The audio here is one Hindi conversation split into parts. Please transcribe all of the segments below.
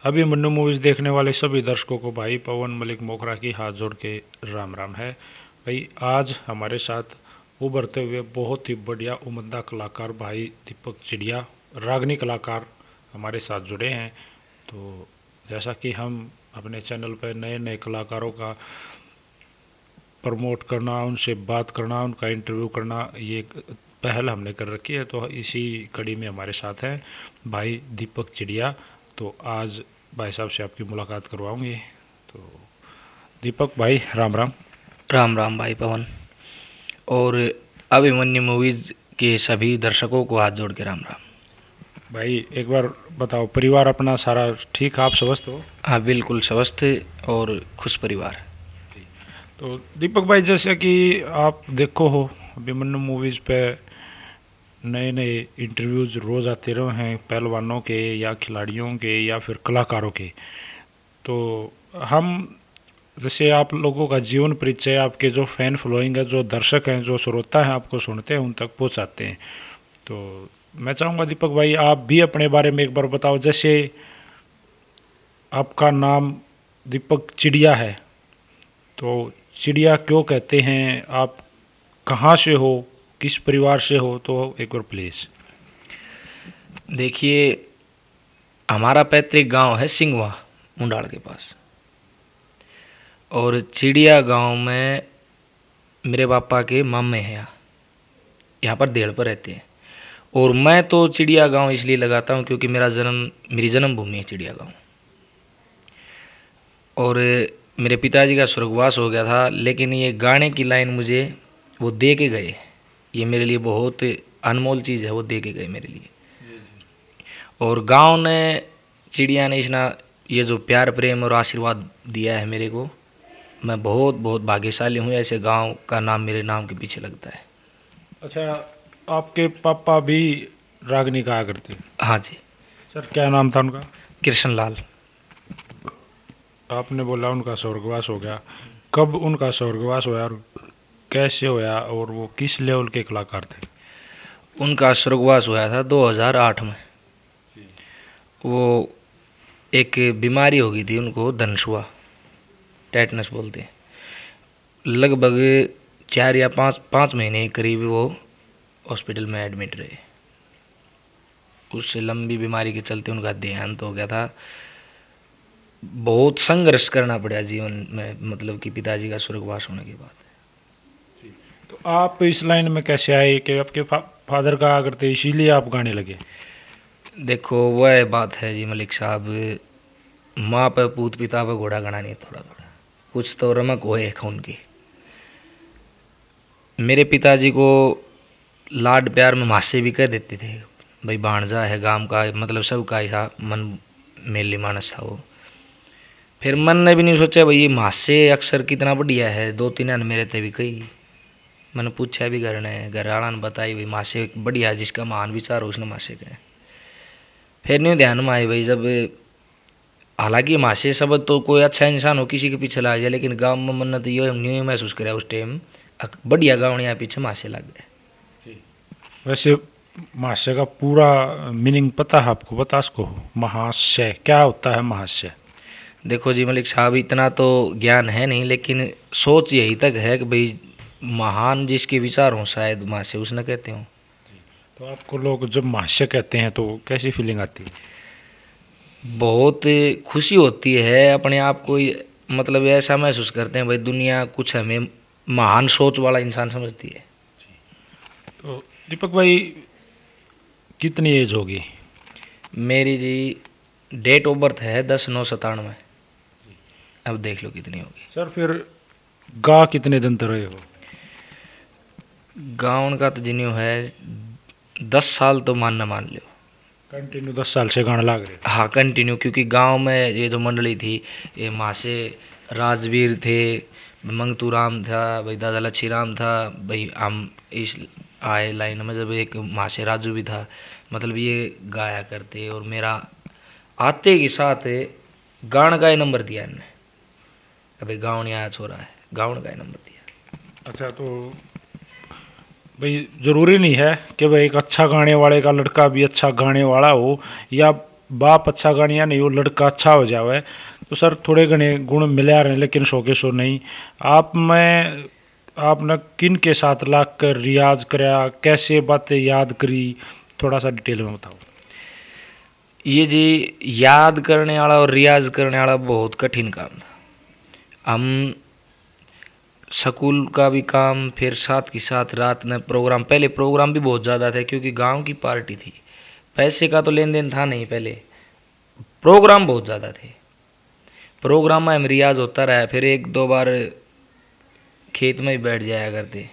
अभिमन्यु मूवीज़ देखने वाले सभी दर्शकों को भाई पवन मलिक मोखरा की हाथ जोड़ के राम राम है। भाई आज हमारे साथ उभरते हुए बहुत ही बढ़िया उम्दा कलाकार भाई दीपक चिड़िया रागनी कलाकार हमारे साथ जुड़े हैं। तो जैसा कि हम अपने चैनल पर नए नए कलाकारों का प्रमोट करना, उनसे बात करना, उनका इंटरव्यू करना, ये पहल हमने कर रखी है। तो इसी कड़ी में हमारे साथ हैं भाई दीपक चिड़िया। तो आज भाई साहब से आपकी मुलाकात करवाऊंगी। तो दीपक भाई राम राम। राम राम भाई पवन और अभिमन्यु मूवीज़ के सभी दर्शकों को हाथ जोड़ के राम राम। भाई एक बार बताओ, परिवार अपना सारा ठीक, आप स्वस्थ हो? हाँ बिल्कुल स्वस्थ और खुश परिवार। तो दीपक भाई जैसे कि आप देखो हो अभिमन्यु मूवीज़ पे नए नए इंटरव्यूज़ रोज़ आते रहे हैं, पहलवानों के या खिलाड़ियों के या फिर कलाकारों के। तो हम जैसे आप लोगों का जीवन परिचय, आपके जो फैन फॉलोइंग है, जो दर्शक हैं, जो श्रोता हैं, आपको सुनते हैं, उन तक पहुंचाते हैं। तो मैं चाहूँगा दीपक भाई आप भी अपने बारे में एक बार बताओ। जैसे आपका नाम दीपक चिड़िया है, तो चिड़िया क्यों कहते हैं, आप कहाँ से हो, किस परिवार से हो, तो एक बार प्लीज़। देखिए, हमारा पैतृक गांव है सिंगवा मुंडाल के पास, और चिड़िया गांव में मेरे पापा के मामे हैं। यहाँ पर देड़ पर रहते हैं। और मैं तो चिड़िया गांव इसलिए लगाता हूँ क्योंकि मेरी जन्मभूमि है चिड़िया गांव। और मेरे पिताजी का स्वर्गवास हो गया था, लेकिन ये गाने की लाइन मुझे वो दे के गए। ये मेरे लिए बहुत अनमोल चीज़ है, वो दे के गए मेरे लिए। और गांव ने, चिड़िया ने इतना ये जो प्यार प्रेम और आशीर्वाद दिया है मेरे को, मैं बहुत बहुत भाग्यशाली हूँ। ऐसे गांव का नाम मेरे नाम के पीछे लगता है। अच्छा, आपके पापा भी रागनी कहा करते हैं? हाँ जी। सर क्या नाम था उनका? कृष्ण लाल। आपने बोला उनका स्वर्गवास हो गया, कब उनका स्वर्गवास हुआ और कैसे हुआ, और वो किस लेवल के कलाकार थे? उनका स्वर्गवास हुआ था 2008 में। वो एक बीमारी हो गई थी उनको, धनसुआ, टेटनस बोलते हैं। लगभग 4 या 5 महीने के करीब वो हॉस्पिटल में एडमिट रहे। उससे लंबी बीमारी के चलते उनका देहांत हो गया था। बहुत संघर्ष करना पड़ा जीवन में, मतलब कि पिताजी का स्वर्गवास होने के बाद। तो आप इस लाइन में कैसे आए कि आपके फादर कहा करते इसीलिए आप गाने लगे? देखो वह बात है जी मलिक साहब, माँ पे पूत पिता पे घोड़ा गणा नहीं, थोड़ा थोड़ा कुछ तो रमक होए खून की। मेरे पिताजी को लाड प्यार में मासे भी कह देते थे, भाई भाणजा है गांव का, मतलब सबका ऐसा मन मेली मानस था वो। फिर मन ने भी नहीं सोचा भाई ये मासे अक्सर कितना बढ़िया है। 2-3 अन मेरे थे भी कई, मैंने पूछा भी घर वाला ने बताई भाई मासे बढ़िया है, जिसका महान विचार हो उसने मासे कहे। फिर नहीं ध्यान में आई भाई, जब हालांकि मासे शब्द तो कोई अच्छा इंसान हो किसी के पीछे लग जाए, लेकिन गाँव में मन तो ये न्यू महसूस करे उस टाइम बढ़िया गाँव पीछे मासे लग गए। वैसे महाशय का पूरा मीनिंग पता है आपको? बता सको महाशय क्या होता है? महाशय देखो जी मलिक साहब, इतना तो ज्ञान है नहीं, लेकिन सोच यही तक है कि भाई महान जिसके विचार हों शायद महाशय उसने कहते हों। तो आपको लोग जब महाशय कहते हैं तो कैसी फीलिंग आती है? बहुत खुशी होती है अपने आप को, मतलब ऐसा महसूस करते हैं भाई दुनिया कुछ हमें महान सोच वाला इंसान समझती है। तो दीपक भाई कितनी एज होगी? मेरी जी डेट ऑफ बर्थ है 10/9/97। अब देख लो कितनी होगी। सर फिर गा कितने दिन तक रहे हो? गाँव का तो जिन्हों है 10 साल तो मान लो। कंटिन्यू 10 साल से गाना लाग रहे? हाँ कंटिन्यू, क्योंकि गांव में ये जो मंडली थी, ये माँ से राजवीर थे, मंगतू राम था, भाई दादा लच्छी राम था, भाई हम इस आए लाइन में जब एक माँ से राजू भी था, मतलब ये गाया करते। और मेरा आते के साथ गान का ही नंबर दिया इन्हें, अभी गाँव नहीं आया छोरा है, गाँव का ही नंबर दिया। अच्छा, तो भाई ज़रूरी नहीं है कि भाई एक अच्छा गाने वाले का लड़का भी अच्छा गाने वाला हो, या बाप अच्छा गानिया नहीं हो, लड़का अच्छा हो जावे, तो सर थोड़े घने गुण मिला रहे लेकिन सौ के सौ नहीं। आपने किन के साथ लाग कर रियाज कराया, कैसे बातें याद करी, थोड़ा सा डिटेल में बताओ। ये जी याद करने वाला और रियाज करने वाला बहुत कठिन काम था। हम स्कूल का भी काम, फिर साथ के साथ रात में प्रोग्राम, पहले प्रोग्राम भी बहुत ज़्यादा थे क्योंकि गांव की पार्टी थी, पैसे का तो लेन देन था नहीं, पहले प्रोग्राम बहुत ज़्यादा थे। प्रोग्राम में हम रियाज होता रहा, फिर एक दो बार खेत में ही बैठ जाया करते।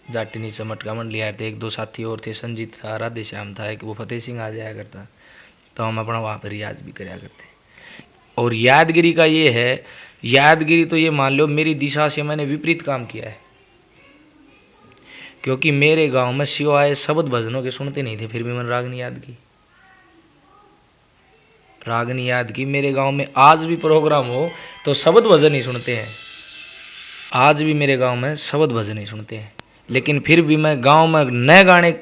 जाटी नीचे मटका मंडली आए थे, एक दो साथी और थे, संजीत था, राधे श्याम था, एक वो फतेह सिंह आ जाया करता, तो हम अपना वहाँ पर रियाज भी कराया करते। और यादगिरी का ये है, यादगिरी तो ये मान लो मेरी दिशा से मैंने विपरीत काम किया है, क्योंकि मेरे गांव में सिवाय शब्द भजनों के सुनते नहीं थे, फिर भी मैंने रागनी याद की। रागनी याद की मेरे गांव में आज भी प्रोग्राम हो तो शब्द भजन ही सुनते हैं, आज भी मेरे गांव में शब्द भजन ही सुनते हैं। लेकिन फिर भी मैं गांव में नए गाने,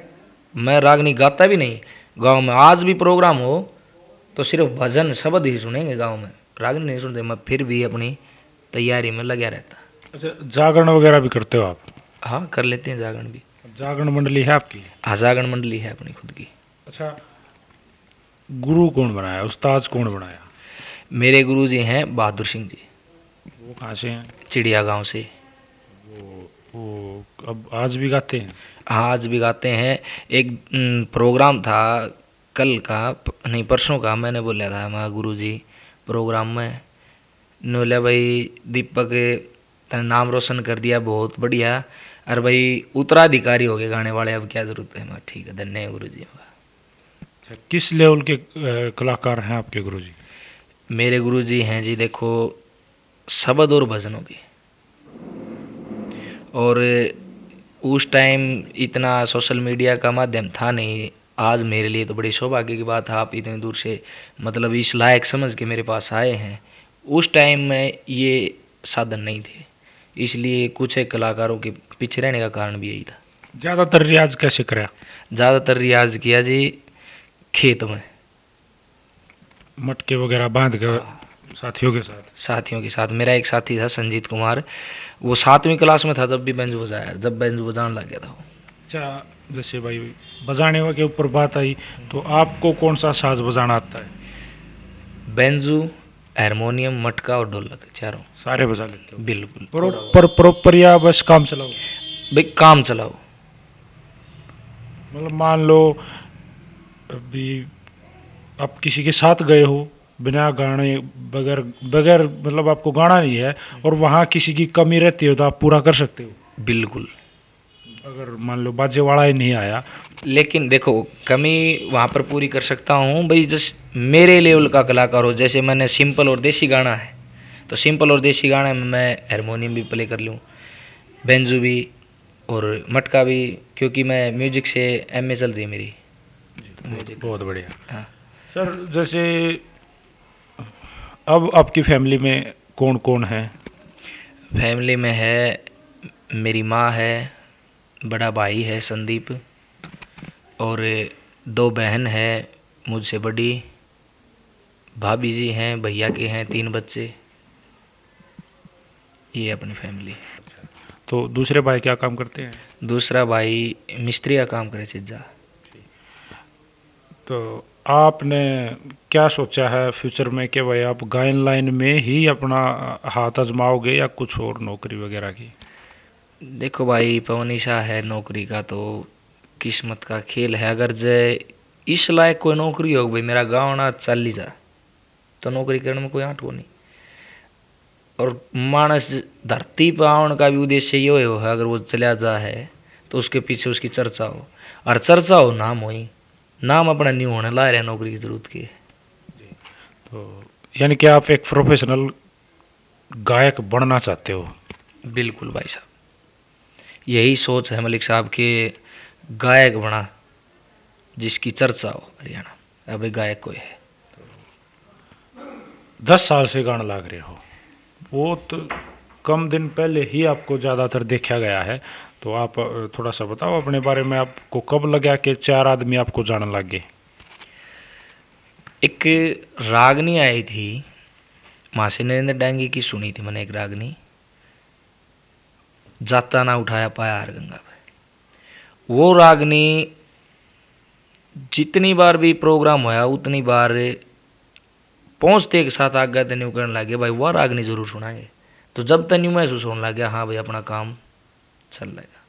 मैं रागनी गाता भी नहीं। गांव में आज भी प्रोग्राम हो तो सिर्फ भजन शब्द ही सुनेंगे, गांव में रागनी नहीं सुनते। मैं फिर भी अपनी तैयारी में लगा रहता। अच्छा, जागरण वगैरह भी करते हो आप? हाँ, कर लेते हैं जागरण भी। जागरण मंडली है आपकी? हाँ, जागरण मंडली है अपनी खुद की। अच्छा, गुरु कौन बनाया, उस्ताद कौन बनाया? मेरे गुरु जी हैं बहादुर सिंह जी। वो कहाँ से हैं? चिड़िया गांव से। वो अब आज भी गाते हैं? हाँ, आज भी गाते हैं। एक प्रोग्राम था कल का, नहीं परसों का, मैंने बोला था हमारा गुरु जी प्रोग्राम में, बोला भाई दीपक तने नाम रोशन कर दिया, बहुत बढ़िया, अरे भाई उत्तराधिकारी हो गए गाने वाले, अब क्या जरूरत है। मैं ठीक है, धन्य है गुरु जी। किस लेवल के कलाकार हैं आपके गुरुजी? मेरे गुरुजी हैं जी, देखो शब्द और भजनों के, और उस टाइम इतना सोशल मीडिया का माध्यम था नहीं। आज मेरे लिए तो बड़ी सौभाग्य की बात है, आप इतनी दूर से मतलब इस लायक समझ के मेरे पास आए हैं। उस टाइम में ये साधन नहीं थे, इसलिए कुछ एक कलाकारों के पीछे रहने का कारण भी यही था। ज़्यादातर रियाज कैसे करा? ज़्यादातर रियाज किया जी खेत में, मटके वगैरह बांध कर साथियों के साथ? साथियों के साथ। मेरा एक साथी था संजीत कुमार, वो 7वीं क्लास में था जब भी बेंजो बजाया, जब बेंजो बजाने लग गया था वो। अच्छा, जैसे भाई बजाने के ऊपर बात आई, तो आपको कौन सा साज बजाना आता है? बेंजू, हारमोनियम, मटका और ढोलक, चारों सारे बजा लेते हो? बिल्कुल। प्रॉपर या बस काम चलाओ? भाई काम चलाओ। मतलब मान लो अभी आप किसी के साथ गए हो, बिना गाने, बगैर बगैर मतलब आपको गाना नहीं है, और वहाँ किसी की कमी रहती हो तो आप पूरा कर सकते हो? बिल्कुल। अगर मान लो बाजे वाला ही नहीं आया? लेकिन देखो कमी वहाँ पर पूरी कर सकता हूँ भाई, जैसे मेरे लेवल का कलाकार हो, जैसे मैंने सिंपल और देसी गाना है तो सिंपल और देसी गाने में मैं हारमोनियम भी प्ले कर लूँ, बेंजू भी और मटका भी, क्योंकि मैं म्यूजिक से एमए चल रही है मेरी। बहुत बढ़िया। हाँ। सर, जैसे अब आपकी फैमिली में कौन कौन है? फैमिली में है, मेरी माँ है, बड़ा भाई है संदीप, और 2 बहन है मुझसे बड़ी, भाभी जी हैं, भैया के हैं 3 बच्चे, ये अपनी फैमिली। तो दूसरे भाई क्या काम करते हैं? दूसरा भाई मिस्त्री का काम करे चिज्जा। तो आपने क्या सोचा है फ्यूचर में कि भाई आप गायन लाइन में ही अपना हाथ आजमाओगे या कुछ और नौकरी वगैरह की? देखो भाई, पवनीशा है नौकरी का तो किस्मत का खेल है। अगर जय इस लायक कोई नौकरी हो भाई, मेरा गाँव ना चल ही जा, तो नौकरी करने में कोई आँट हो नहीं। और मानस धरती पर आने का भी उद्देश्य ये हो है, अगर वो चला जा है तो उसके पीछे उसकी चर्चा हो, और चर्चा हो नाम हो ही, नाम अपना नहीं होने ला रहे, नौकरी की जरूरत की है। तो यानी कि आप एक प्रोफेशनल गायक बनना चाहते हो? बिल्कुल भाई साहब, यही सोच है मलिक साहब के, गायक बना जिसकी चर्चा हो हरियाणा। अभी गायक कोई है? 10 साल से गाना लाग रहे हो, वो तो कम दिन पहले ही आपको ज़्यादातर देखा गया है, तो आप थोड़ा सा बताओ अपने बारे में, आपको कब लगा कि 4 आदमी आपको जानने लग गए? एक रागनी आई थी, मासी नरेंद्र डांगी की सुनी थी मैंने एक रागनी, जाता ना उठाया पाया हर गंगा पे। वो रागनी जितनी बार भी प्रोग्राम होया उतनी बार पहुंचते के साथ आगे तन्यू करने लगे भाई वह रागनी जरूर सुनाएंगे। तो जब तन्यू महसूस होने लग गया हाँ भाई अपना काम चल रहेगा,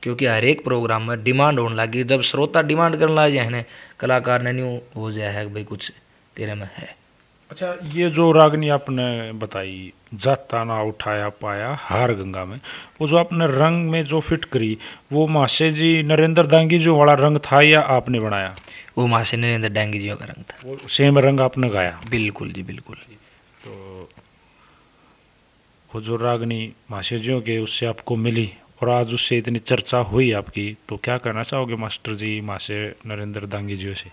क्योंकि हर एक प्रोग्राम में डिमांड होने लगी। जब श्रोता डिमांड करने लग जाए ना कलाकार ने न्यू हो जाए है भाई कुछ तेरे में है। अच्छा, ये जो रागनी आपने बताई, जाता ना उठाया पाया हार गंगा में, वो जो आपने रंग में जो फिट करी, वो माशे जी नरेंद्र दांगी जो वाला रंग था या आपने बनाया? वो मासी नरेंद्र डांगी जी का रंग था। वो सेम रंग आपने गाया? बिल्कुल जी बिल्कुल। तो वो जो रागनी माशे जियों के उससे आपको मिली और आज उससे इतनी चर्चा हुई आपकी, तो क्या कहना चाहोगे मास्टर जी माशे नरेंद्र दांगी जी से?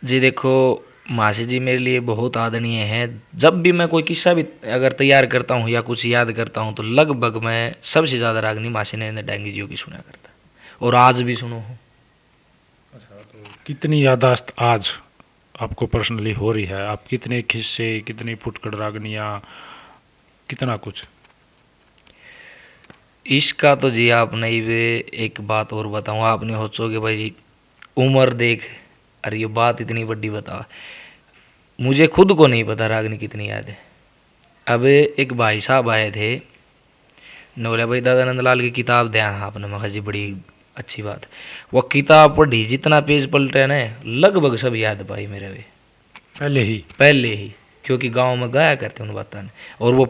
जी देखो, मासी जी मेरे लिए बहुत आदरणीय हैं। जब भी मैं कोई किस्सा भी अगर तैयार करता हूँ या कुछ याद करता हूँ तो लगभग मैं सबसे ज़्यादा रागनी मासी नरेंद्र डांगी जी की सुना करता, और आज भी सुनो हूँ। अच्छा, तो कितनी यादाश्त आज आपको पर्सनली हो रही है? आप कितने किस्से, कितनी फुटकड़ रागनियाँ, कितना कुछ? इसका तो जी आप नहीं वे एक बात और बताऊँ, आपने सोचोगे भाई उम्र देख, अरे ये बात इतनी बड़ी बता, मुझे खुद को नहीं पता रागनी कितनी याद है। अब एक भाई साहब आए थे, ने बोला भाई दादा नंदलाल की किताब दे आपने, मैं कहा जी बड़ी अच्छी बात। वो किताब पढ़ी, जितना पेज पलटे ना लगभग सब याद पाई मेरे वे पहले ही, क्योंकि गांव में गाया करते उन बातों ने, और वो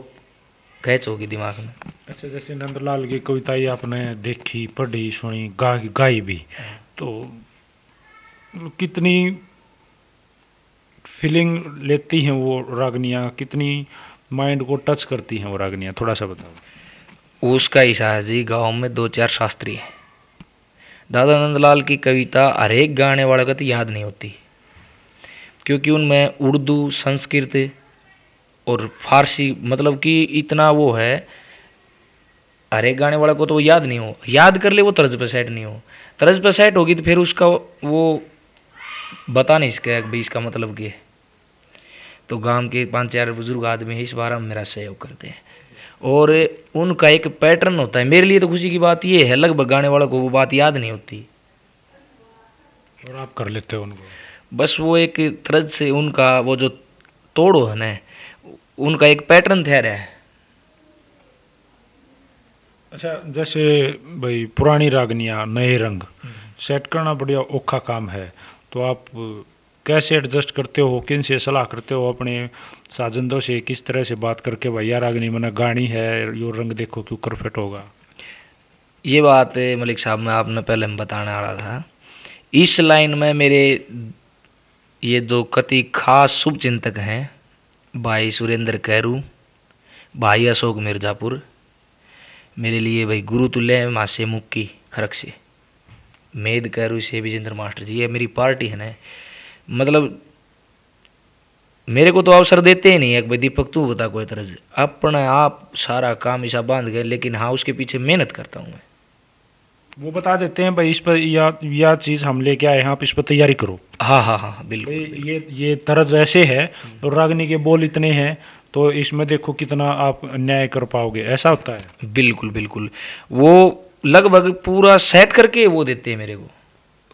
कैच होगी दिमाग में। अच्छा, जैसे नंदलाल की कविताएं आपने देखी, पढ़ी, सुनी, गाई भी, तो कितनी फीलिंग लेती हैं वो रागनियाँ, कितनी माइंड को टच करती हैं वो रागनियाँ, थोड़ा सा बताओ। उसका हिसाब जी गांव में 2-4 शास्त्री हैं। दादा नंदलाल की कविता हर एक गाने वाले को तो याद नहीं होती, क्योंकि उनमें उर्दू, संस्कृत और फारसी, मतलब कि इतना वो है, हर एक गाने वाले को तो वो याद नहीं हो, याद कर ले वो तर्ज पे सेट नहीं हो, तर्ज पे सेट होगी तो फिर उसका वो बता नहीं सकेगा भाई इसका मतलब क्या है। तो गांव के 5-4 बुजुर्ग आदमी इस बारे में मेरा सहयोग करते हैं, और उनका एक पैटर्न होता है। मेरे लिए तो खुशी की बात ये है लगभग गाने वालों को वो बात याद नहीं होती, और आप कर लेते हो उनको? बस वो एक तरह से उनका वो जो तोड़ो है ना, उनका एक पैटर्न ठहरा है। अच्छा, जैसे भाई पुरानी रागनियाँ नए रंग सेट करना बढ़िया औखा काम है, तो आप कैसे एडजस्ट करते हो, किन से सलाह करते हो अपने साजंदों से, किस तरह से बात करके भैया रागनी मैंने गानी है, यो रंग देखो क्यों कर फिट होगा? ये बात मलिक साहब मैं आपने पहले में बताने वाला था। इस लाइन में मेरे ये दो कति खास शुभ चिंतक हैं, भाई सुरेंद्र कैरू, भाई अशोक मिर्ज़ापुर, मेरे लिए भाई गुरु तुल्य है। मासे मुक्की खरक से मेद कैरू से विजेंद्र मास्टर जी, ये मेरी पार्टी है ना, मतलब मेरे को तो अवसर देते ही नहीं है कि भाई दीपक तू बता कोई तरह से, अपना आप सारा काम ऐसा बांध गए, लेकिन हाँ उसके पीछे मेहनत करता हूँ मैं। वो बता देते हैं भाई इस पर या चीज़ हम लेके आए हैं, आप इस पर तैयारी करो। हाँ हाँ हाँ बिल्कुल, भाई बिल्कुल। ये तर्ज ऐसे है और रागनी के बोल इतने हैं, तो इसमें देखो कितना आप न्याय कर पाओगे, ऐसा होता है। बिल्कुल बिल्कुल, वो लगभग पूरा सेट करके वो देते हैं मेरे को।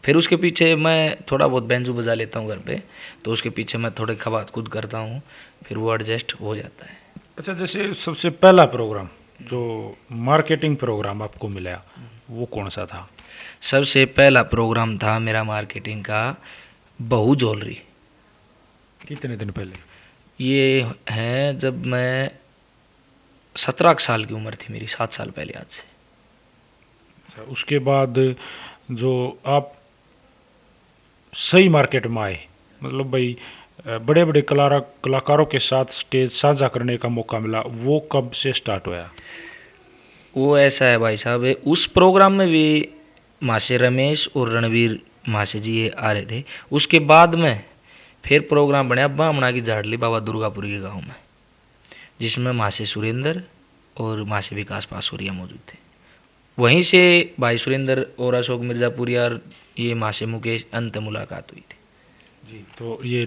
फिर उसके पीछे मैं थोड़ा बहुत बैंजो बजा लेता हूँ घर पे, तो उसके पीछे मैं थोड़े खबात खुद करता हूँ, फिर वो एडजस्ट हो जाता है। अच्छा, जैसे सबसे पहला प्रोग्राम जो मार्केटिंग प्रोग्राम आपको मिला वो कौन सा था? सबसे पहला प्रोग्राम था मेरा मार्केटिंग का बहू ज्वेलरी। कितने दिन पहले? ये है जब मैं 17 साल की उम्र थी मेरी, 7 साल पहले आज से। अच्छा, उसके बाद जो आप सही मार्केट में आए, मतलब भाई बड़े बड़े कलाकारों के साथ स्टेज साझा करने का मौका मिला, वो कब से स्टार्ट हुआ? वो ऐसा है भाई साहब, उस प्रोग्राम में भी मासे रमेश और रणवीर मासे जी ये आ रहे थे। उसके बाद में फिर प्रोग्राम बना बामणा की झाड़ली बाबा दुर्गापुर के गांव में, जिसमें मासे सुरेंद्र और मासे विकास पासोरिया मौजूद थे। वहीं से भाई सुरेंद्र और अशोक मिर्ज़ापुरी और ये मासे मुकेश अंत मुलाकात हुई थी। जी, तो ये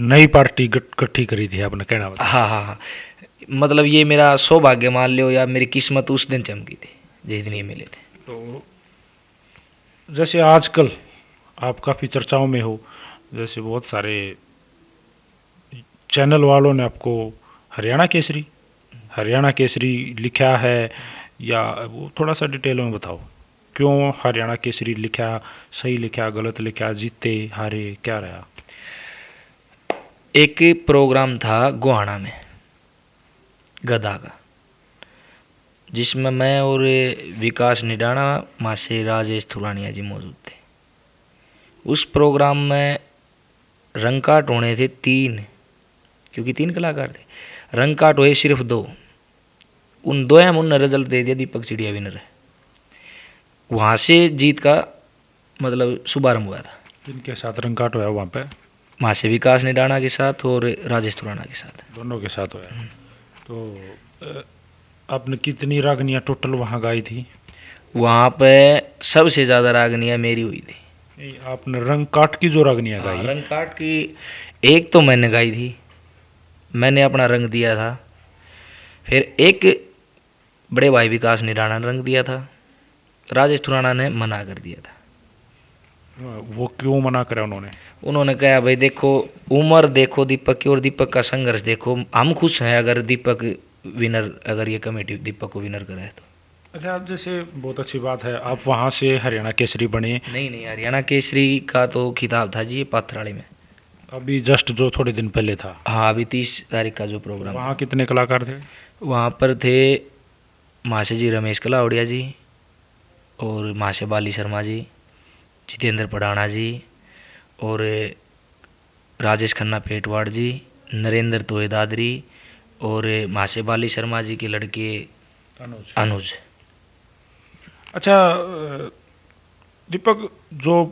नई पार्टी इकट्ठी करी थी आपने, कहना बता। हाँ हाँ हाँ, मतलब ये मेरा सौभाग्य मान लो या मेरी किस्मत उस दिन चमकी थी जिस दिन ये मिले थे। तो जैसे आजकल आप काफ़ी चर्चाओं में हो, जैसे बहुत सारे चैनल वालों ने आपको हरियाणा केसरी लिखा है, या वो थोड़ा सा डिटेल में बताओ, क्यों हरियाणा केसरी लिखा, सही लिखा, गलत लिखा, जीते हारे क्या रहा? एक प्रोग्राम था गोहाना में गधा का, जिसमें मैं और विकास निडाना माँ से राजेश थुरानिया जी मौजूद थे। उस प्रोग्राम में रंग काट होने थे 3, क्योंकि 3 कलाकार थे। रंग काट हुए सिर्फ 2, उन 2 में उनने रिजल्ट दे दिया, दीपक चिड़िया विनर है। वहाँ से जीत का मतलब शुभारंभ हुआ था। किनके साथ रंग काट हुआ वहाँ पे? वहाँ से विकास निडाना के साथ और राजेश थुराना के साथ। दोनों के साथ हुआ। तो आपने कितनी रागनियाँ टोटल वहाँ गाई थी? वहाँ पे सबसे ज़्यादा रागनियाँ मेरी हुई थी। नहीं, आपने रंग काट की जो रागनियाँ हाँ, गाई? रंग काट की एक तो मैंने गाई थी, मैंने अपना रंग दिया था। फिर एक बड़े भाई विकास निडाना ने रंग दिया था, राजेश थुराना ने मना कर दिया था। वो क्यों मना करा उन्होंने? उन्होंने कहा भाई देखो, उम्र देखो दीपक की और दीपक का संघर्ष देखो, हम खुश हैं अगर दीपक विनर, अगर ये कमेटी दीपक को विनर करे तो। अच्छा, आप जैसे बहुत अच्छी बात है, आप वहाँ से हरियाणा केसरी बने। नहीं नहीं, हरियाणा केसरी का तो खिताब था जी ये पाथराड़ी में, अभी जस्ट जो थोड़े दिन पहले था। हाँ अभी 30 तारीख का जो प्रोग्राम। वहाँ कितने कलाकार थे? वहाँ पर थे मासे जी रमेश कलावड़िया जी, और मासे बाली शर्मा जी, जितेंद्र पढ़ाना जी, और राजेश खन्ना पेटवाड़ जी, नरेंद्र तोय दादरी, और मासे बाली शर्मा जी के लड़के अनुज। अच्छा दीपक, जो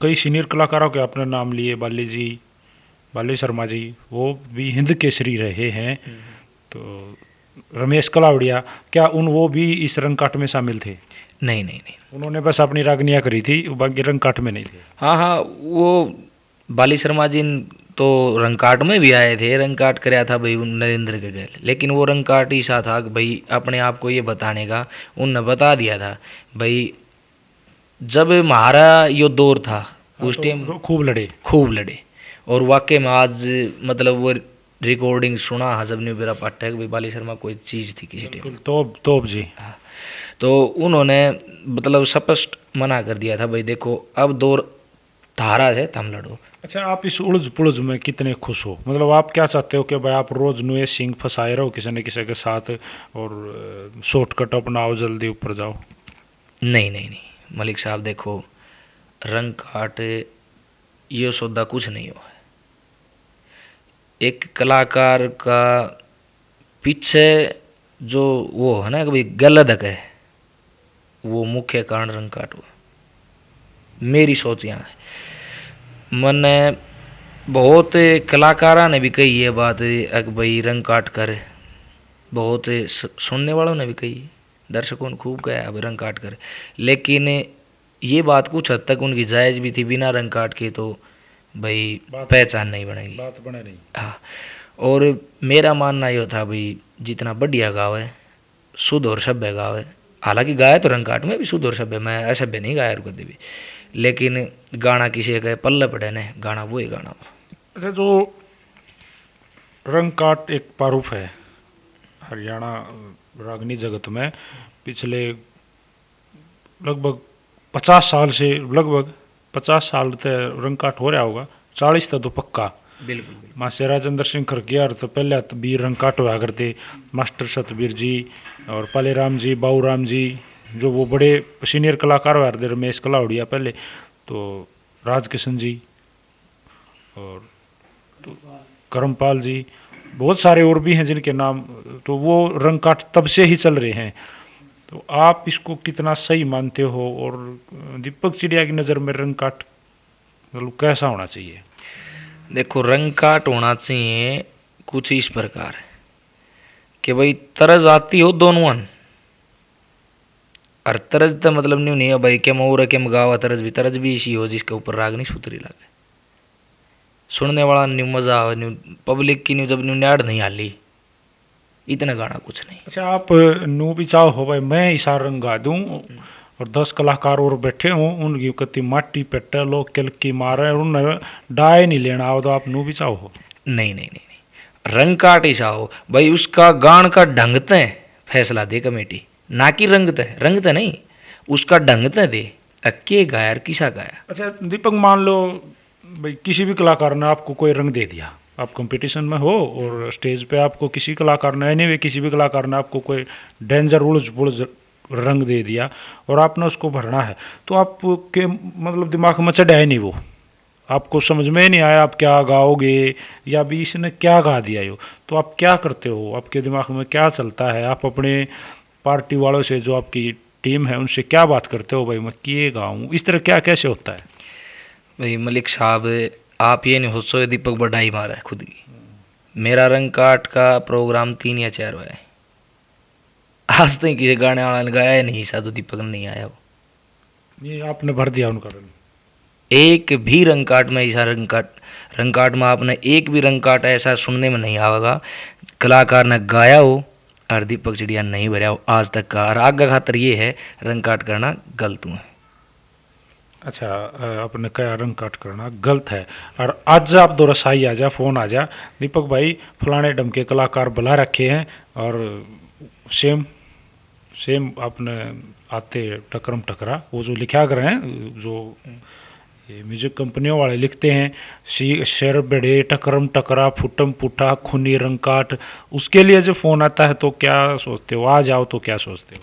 कई सीनियर कलाकारों के आपने नाम लिए, बाली शर्मा जी, वो भी हिंद केसरी रहे हैं। तो रमेश कलावड़िया, क्या वो भी इस रंग काट में शामिल थे? नहीं नहीं नहीं। उन्होंने बस अपनी रागनियाँ करी थी, बाकी रंग काट में नहीं थे। हाँ हाँ, वो बाली शर्मा जी तो रंग काट में भी आए थे, रंग काट कराया था भाई नरेंद्र के गैल, लेकिन वो रंग काट ऐसा था कि भाई अपने आप को ये बताने का, उनने बता दिया था भाई जब हमारा यो दौर था उस टाइम खूब लड़े। और वाकई में आज मतलब वो रिकॉर्डिंग सुना हजब ने मेरा पाठक भाई बाली शर्मा कोई चीज़ थी किसी टाइम। तोप जी। हाँ, तो उन्होंने मतलब स्पष्ट मना कर दिया था भाई देखो अब दौर धारा है, तुम लड़ो। अच्छा, आप इस उलझ पुलझ में कितने खुश हो? मतलब आप क्या चाहते हो कि भाई आप रोज नुए सिंह फंसाए रहो किसी न किसी के साथ, और शॉर्टकट अपनाओ, जल्दी ऊपर जाओ? नहीं नहीं नहीं मलिक साहब, देखो रंग काट ये सौदा कुछ नहीं हुआ है। एक कलाकार का पीछे जो वो है ना कि भाई गलत है, वो मुख्य कारण रंग काट हुआ। मेरी सोच यहाँ है, मैंने बहुत कलाकारा ने भी कही है बात कि भाई रंग काट कर, बहुत सुनने वालों ने भी कही, दर्शकों ने खूब कहा अब रंग काट कर, लेकिन ये बात कुछ हद तक उनकी जायज़ भी थी। बिना रंग काट के तो भाई पहचान नहीं बनेगी, बात बने नहीं। हाँ, और मेरा मानना ये था भाई जितना बढ़िया गाँव है, शुद्ध और सभ्य गाँव है, हालांकि गाया तो रंग काट में भी शुद्ध और सभ्य, मैं असभ्य नहीं गाया कभी भी, लेकिन गाना किसी का पल्ले पड़े ने, गाना वो ही गाना। अच्छा, जो रंग काट एक प्रारूप है हरियाणा रागनी जगत में, पिछले लगभग 50 साल से, लगभग 50 साल तक रंग काट हो रहा होगा, 40 तक तो पक्का। बिल्कुल। मास्टर राजेंद्र सिंह खरकियार तो पहले तो भी रंग काट हुआ करते, मास्टर सतबीर जी और पालेराम जी, बाऊराम जी, जो वो बड़े सीनियर कलाकार हुआ करते, रमेश कलावड़िया पहले, तो राजकिशन जी और तो करमपाल जी, बहुत सारे और भी हैं जिनके नाम, तो वो रंग काट तब से ही चल रहे हैं। तो आप इसको कितना सही मानते हो, और दीपक चिड़िया की नज़र में रंग काट मतलब कैसा होना चाहिए? देखो रंग काट होना चाहिए कुछ इस प्रकार है कि भाई तरज आती हो दोनों, और तरज तो मतलब नहीं है भाई क्या और क्या गावा तरज भी इसी हो जिसके ऊपर राग नहीं सुतरी लगे। सुनने वाला न्यू मज़ा आवे न्यू पब्लिक की न्यू जब न्यू न्याड़ नहीं हाली इतना गाना कुछ नहीं। अच्छा, आप नू भी चाहो हो भाई मैं इसा रंग गा दूं और 10 कलाकार और बैठे हों, उनकी कति माटी पेटे लोग किलकी मारे, उन्हें डाय नहीं लेना हो, तो आप नू भी चाहो हो? नहीं नहीं नहीं नहीं, रंग काट ही चाहो भाई, उसका गान का ढंग ते फैसला दे कमेटी, ना कि रंग ते नहीं, उसका ढंग ते दे के गाया और किसा गाया। अच्छा दीपक, मान लो भाई किसी भी कलाकार ने आपको कोई रंग दे दिया, आप कंपटीशन में हो और स्टेज पे आपको किसी कलाकार ने, एनीवे किसी भी कलाकार ने आपको कोई डेंजर उलझ बुलझ रंग दे दिया और आपने उसको भरना है, तो आपके मतलब दिमाग में चढ़ा है नहीं वो, आपको समझ में ही नहीं आया आप क्या गाओगे या भी इसने क्या गा दिया यो, तो आप क्या करते हो, आपके दिमाग में क्या चलता है, आप अपने पार्टी वालों से जो आपकी टीम है उनसे क्या बात करते हो, भाई मैं किए गाऊँ, इस तरह क्या कैसे होता है? भाई मलिक साहब, आप ये नहीं सोचो दीपक बढ़ाई मारा है खुद की। मेरा रंग काट का प्रोग्राम 3 या 4 हुआ है, आज तक किसी गाने वाला ने गाया नहीं सा तो दीपक नहीं आया वो। ये आपने भर दिया उनका रंग? एक भी रंग काट में ऐसा रंग काट में आपने एक भी रंग काट ऐसा सुनने में नहीं आवेगा कलाकार ने गाया हो और दीपक चिड़िया नहीं भरा हो आज तक का। और आगे खातर ये है रंग काट करना गलत हुआ है। अच्छा, आपने कहा रंग काट करना गलत है, और आज आप दो रसाई आ जा, फोन आ जा, दीपक भाई फलाने डम के कलाकार बुला रखे हैं और सेम सेम आपने आते टकरम टकरा, वो जो लिखा कर हैं, जो ये म्यूजिक कंपनियों वाले लिखते हैं, शेर बड़े टकरम टकरा फुटम पुटा खूनी रंग काट, उसके लिए जो फ़ोन आता है तो क्या सोचते हो, आ जाओ तो क्या सोचते हो?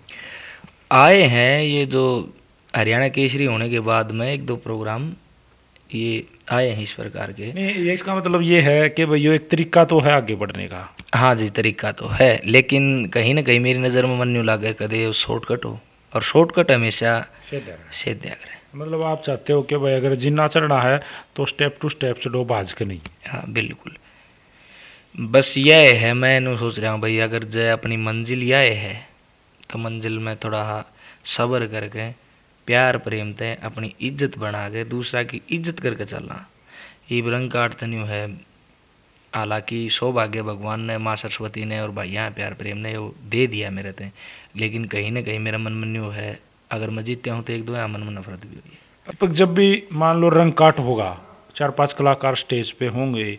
आए हैं ये जो हरियाणा केसरी होने के बाद में 1-2 प्रोग्राम ये आए हैं इस प्रकार के। नहीं, ये इसका मतलब ये है कि भाई ये एक तरीका तो है आगे बढ़ने का। हाँ जी, तरीका तो है, लेकिन कहीं ना कहीं मेरी नज़र में मन नहीं लगे कदे शॉर्टकट हो, और शॉर्टकट हमेशा सेध करे। मतलब आप चाहते हो कि भाई अगर जिन्ना चढ़ना है तो स्टेप टू स्टेप चढ़ो, भाज के नहीं। हाँ बिल्कुल, बस यह है मैं नु सोच रहा हूँ भाई अगर जय अपनी मंजिल यह है तो मंजिल में थोड़ा सब्र करके प्यार प्रेम ते अपनी इज्जत बना के दूसरा की इज्जत करके चलना, ये रंग काटते नहीं है। हालांकि सौभाग्य भगवान ने, माँ सरस्वती ने और भैया प्यार प्रेम ने वो दे दिया मेरे ते, लेकिन कहीं ना कहीं मेरा मन में न्यू है अगर मैं जीतता हूँ तो 1-2 मन में नफरत भी हुई है। अब जब भी मान लो रंग काट होगा, 4-5 कलाकार स्टेज पे होंगे,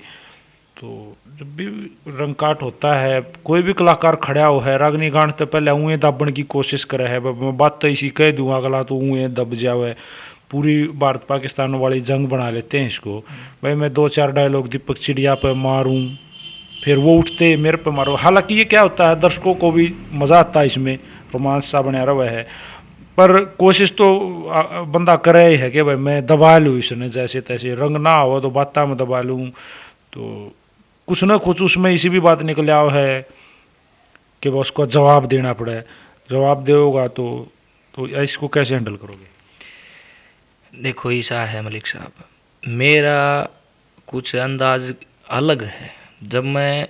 तो जब भी रंग काट होता है कोई भी कलाकार खड़ा हो है रागनी गान तो पहले ऊँ दबने की कोशिश करे है, मैं बात तो इसी कह दूँ अगला तो ऊँ दब जावे, पूरी भारत पाकिस्तान वाली जंग बना लेते हैं इसको, भाई मैं 2-4 डायलॉग दीपक चिड़िया पे मारूं फिर वो उठते मेरे पे मारो। हालांकि ये क्या होता है, दर्शकों को भी मज़ा आता है इसमें, रोमांस सा बना रहा है, पर कोशिश तो बंदा करे ही है कि भाई मैं दबा लूँ इसने जैसे तैसे, रंग ना हो तो बाता में दबा लूँ, तो कुछ ना कुछ उसमें इसी भी बात निकल आओ है कि वह उसको जवाब देना पड़े, जवाब देगा तो इसको कैसे हैंडल करोगे? देखो ऐसा है मलिक साहब, मेरा कुछ अंदाज अलग है। जब मैं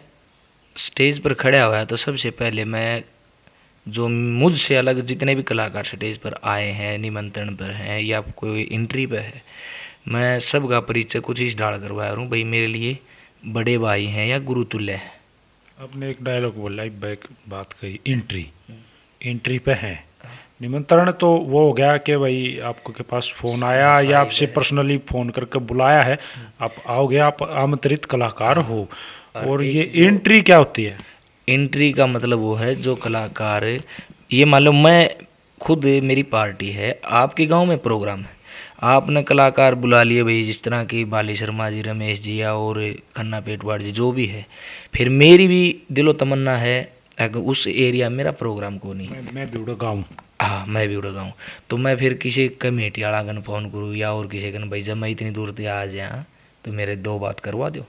स्टेज पर खड़ा हुआ तो सबसे पहले मैं जो मुझसे अलग जितने भी कलाकार स्टेज पर आए हैं, निमंत्रण पर हैं या कोई एंट्री पर है, मैं सबका परिचय कुछ इस डाल करवाया हूँ भाई मेरे लिए बड़े भाई हैं या गुरु तुल्य हैं। आपने एक डायलॉग बोला, एक बैक बात कही, एंट्री पे है, निमंत्रण तो वो हो गया कि भाई आपको के पास फ़ोन आया या आपसे पर्सनली फ़ोन करके बुलाया है, आप आओगे, आप आमंत्रित कलाकार हो, और ये एंट्री क्या होती है? एंट्री का मतलब वो है जो कलाकार, ये मान लो मैं खुद मेरी पार्टी है, आपके गांव में प्रोग्राम है, आपने कलाकार बुला लिए भाई जिस तरह की बाली शर्मा जी, रमेश जी या और खन्ना पेटवाड़ जी जो भी है, फिर मेरी भी दिलो तमन्ना है अगर उस एरिया मेरा प्रोग्राम को नहीं, मैं भी उड़ा गाऊँ, हाँ मैं भी उड़ गाऊँ, तो मैं फिर किसी कमेटी वाला कन फ़ोन करूँ या और किसी कन भाई जब मैं इतनी दूर से आ जाए तो मेरे 2 बात करवा दो,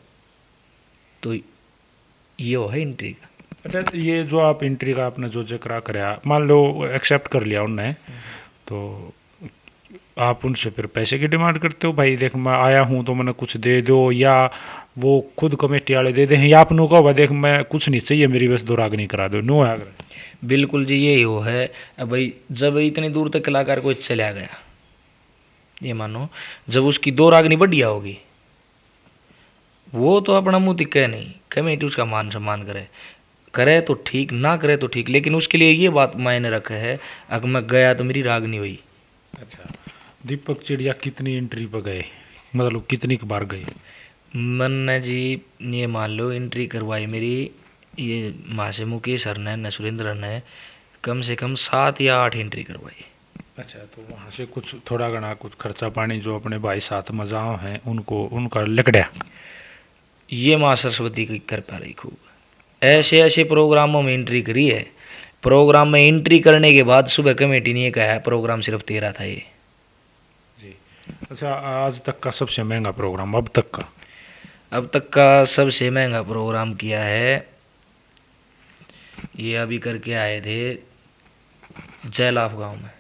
तो ये हो है एंट्री का। अच्छा, ये जो आप एंट्री का आपने जो जिक्र कराया, मान लो एक्सेप्ट कर लिया उनने, तो आप उनसे फिर पैसे की डिमांड करते हो, भाई देख मैं आया हूँ तो मैंने कुछ दे दो, या वो खुद कमेटी वाले दे दें, या आप नु कहो भाई देख मैं कुछ नहीं चाहिए मेरी बस 2 रागनी करा दो, नो है? बिल्कुल जी यही वो है। अब भाई जब इतनी दूर तक कलाकार को चला गया, ये मानो जब उसकी 2 रागनी बढ़िया होगी वो तो अपना मुंह दिखे नहीं, कमेटी उसका मान सम्मान करे, करे तो ठीक, ना करे तो ठीक, लेकिन उसके लिए ये बात मायने रखे है, अगर मैं गया तो मेरी रागनी हुई। अच्छा, दीपक चिड़िया कितनी एंट्री पर गए, मतलब कितनी बार गए? मैंने जी ये मान लो एंट्री करवाई मेरी, ये माँ से मुकेश सर ने, न सुरेंद्र ने, कम से कम 7 या 8 एंट्री करवाई। अच्छा, तो वहाँ से कुछ थोड़ा घना कुछ खर्चा पानी जो अपने भाई साथ मजाओ हैं उनको उनका लकड़ा? ये माँ सरस्वती की कृपा रही खूब। ऐसे ऐसे प्रोग्रामों में एंट्री करी है, प्रोग्राम में एंट्री करने के बाद सुबह कमेटी ने कहा है प्रोग्राम सिर्फ 13 था ये। जी। अच्छा, आज तक का सबसे महंगा प्रोग्राम अब तक का? अब तक का सबसे महंगा प्रोग्राम किया है, ये अभी करके आए थे जयलाभ गांव में,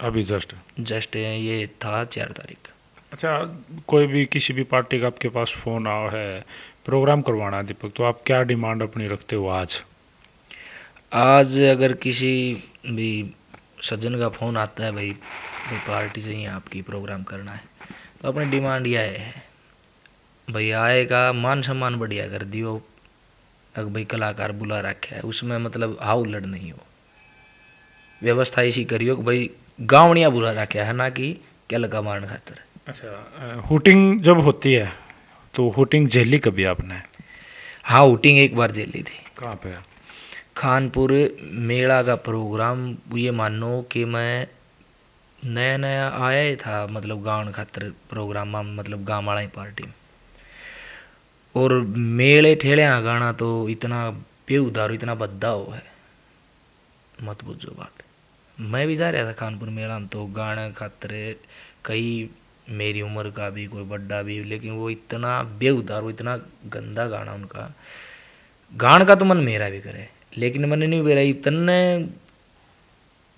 अभी जस्ट ये था 4 तारीख। अच्छा, कोई भी किसी भी पार्टी का आपके पास फोन आओ है प्रोग्राम करवाना है दीपक, तो आप क्या डिमांड अपनी रखते हो आज? आज अगर किसी भी सज्जन का फ़ोन आता है, भाई भाई पार्टी चाहिए आपकी, प्रोग्राम करना है, तो अपनी डिमांड यह है, भाई आएगा मान सम्मान बढ़िया कर दियो, अगर भाई कलाकार बुला रखा है उसमें मतलब हाउ लड़ नहीं हो, व्यवस्था ऐसी करियो कि भाई गावड़िया बुला रखा है, ना कि क्या लगा मारने खातर। अच्छा, हुटिंग जब होती है तो हुटिंग झेली कभी आपने? हाँ, हुटिंग एक बार झेली थी। कहाँ पे? खानपुर मेला का प्रोग्राम, ये मानो कि मैं नया नया आया ही था, मतलब गाँव खातर प्रोग्राम में, मतलब गाँव वाला ही पार्टी में, और मेले ठेले गाना तो इतना बेउदार, इतना बद्दा हो है, मत पूछो बात। मैं भी जा रहा था खानपुर मेला में, तो गाने खातर कई मेरी उम्र का भी, कोई बड्डा भी, लेकिन वो इतना बेउदार, वो इतना गंदा गाना उनका, गान का तो मन मेरा भी करे, लेकिन मन नहीं बेरा इतने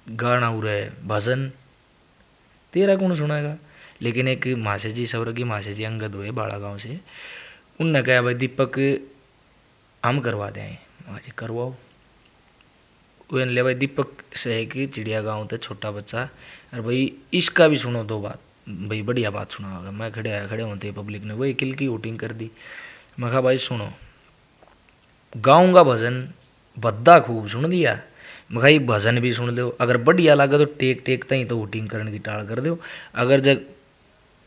गाना उरे भजन, तेरा कौन सुनाएगा। लेकिन एक मासे जी, सौर की मासे जी अंगद हुए बाड़ा गाँव से, उनने कहा भाई दीपक हम करवा दें, जी करवाओ। वे ले भाई दीपक से है कि चिड़िया गाँव थे छोटा बच्चा, और भाई इसका भी सुनो 2 बात, भाई बढ़िया बात सुना होगा। मैं खड़े होते पब्लिक ने वही किल की वोटिंग कर दी। मैं कहा भाई सुनो, गाँव का भजन बद्दा खूब सुन दिया, मैं कहा भजन भी सुन दो, अगर बढ़िया लगा तो टेक टेक तई तो वोटिंग करने की टाल कर दो, अगर जब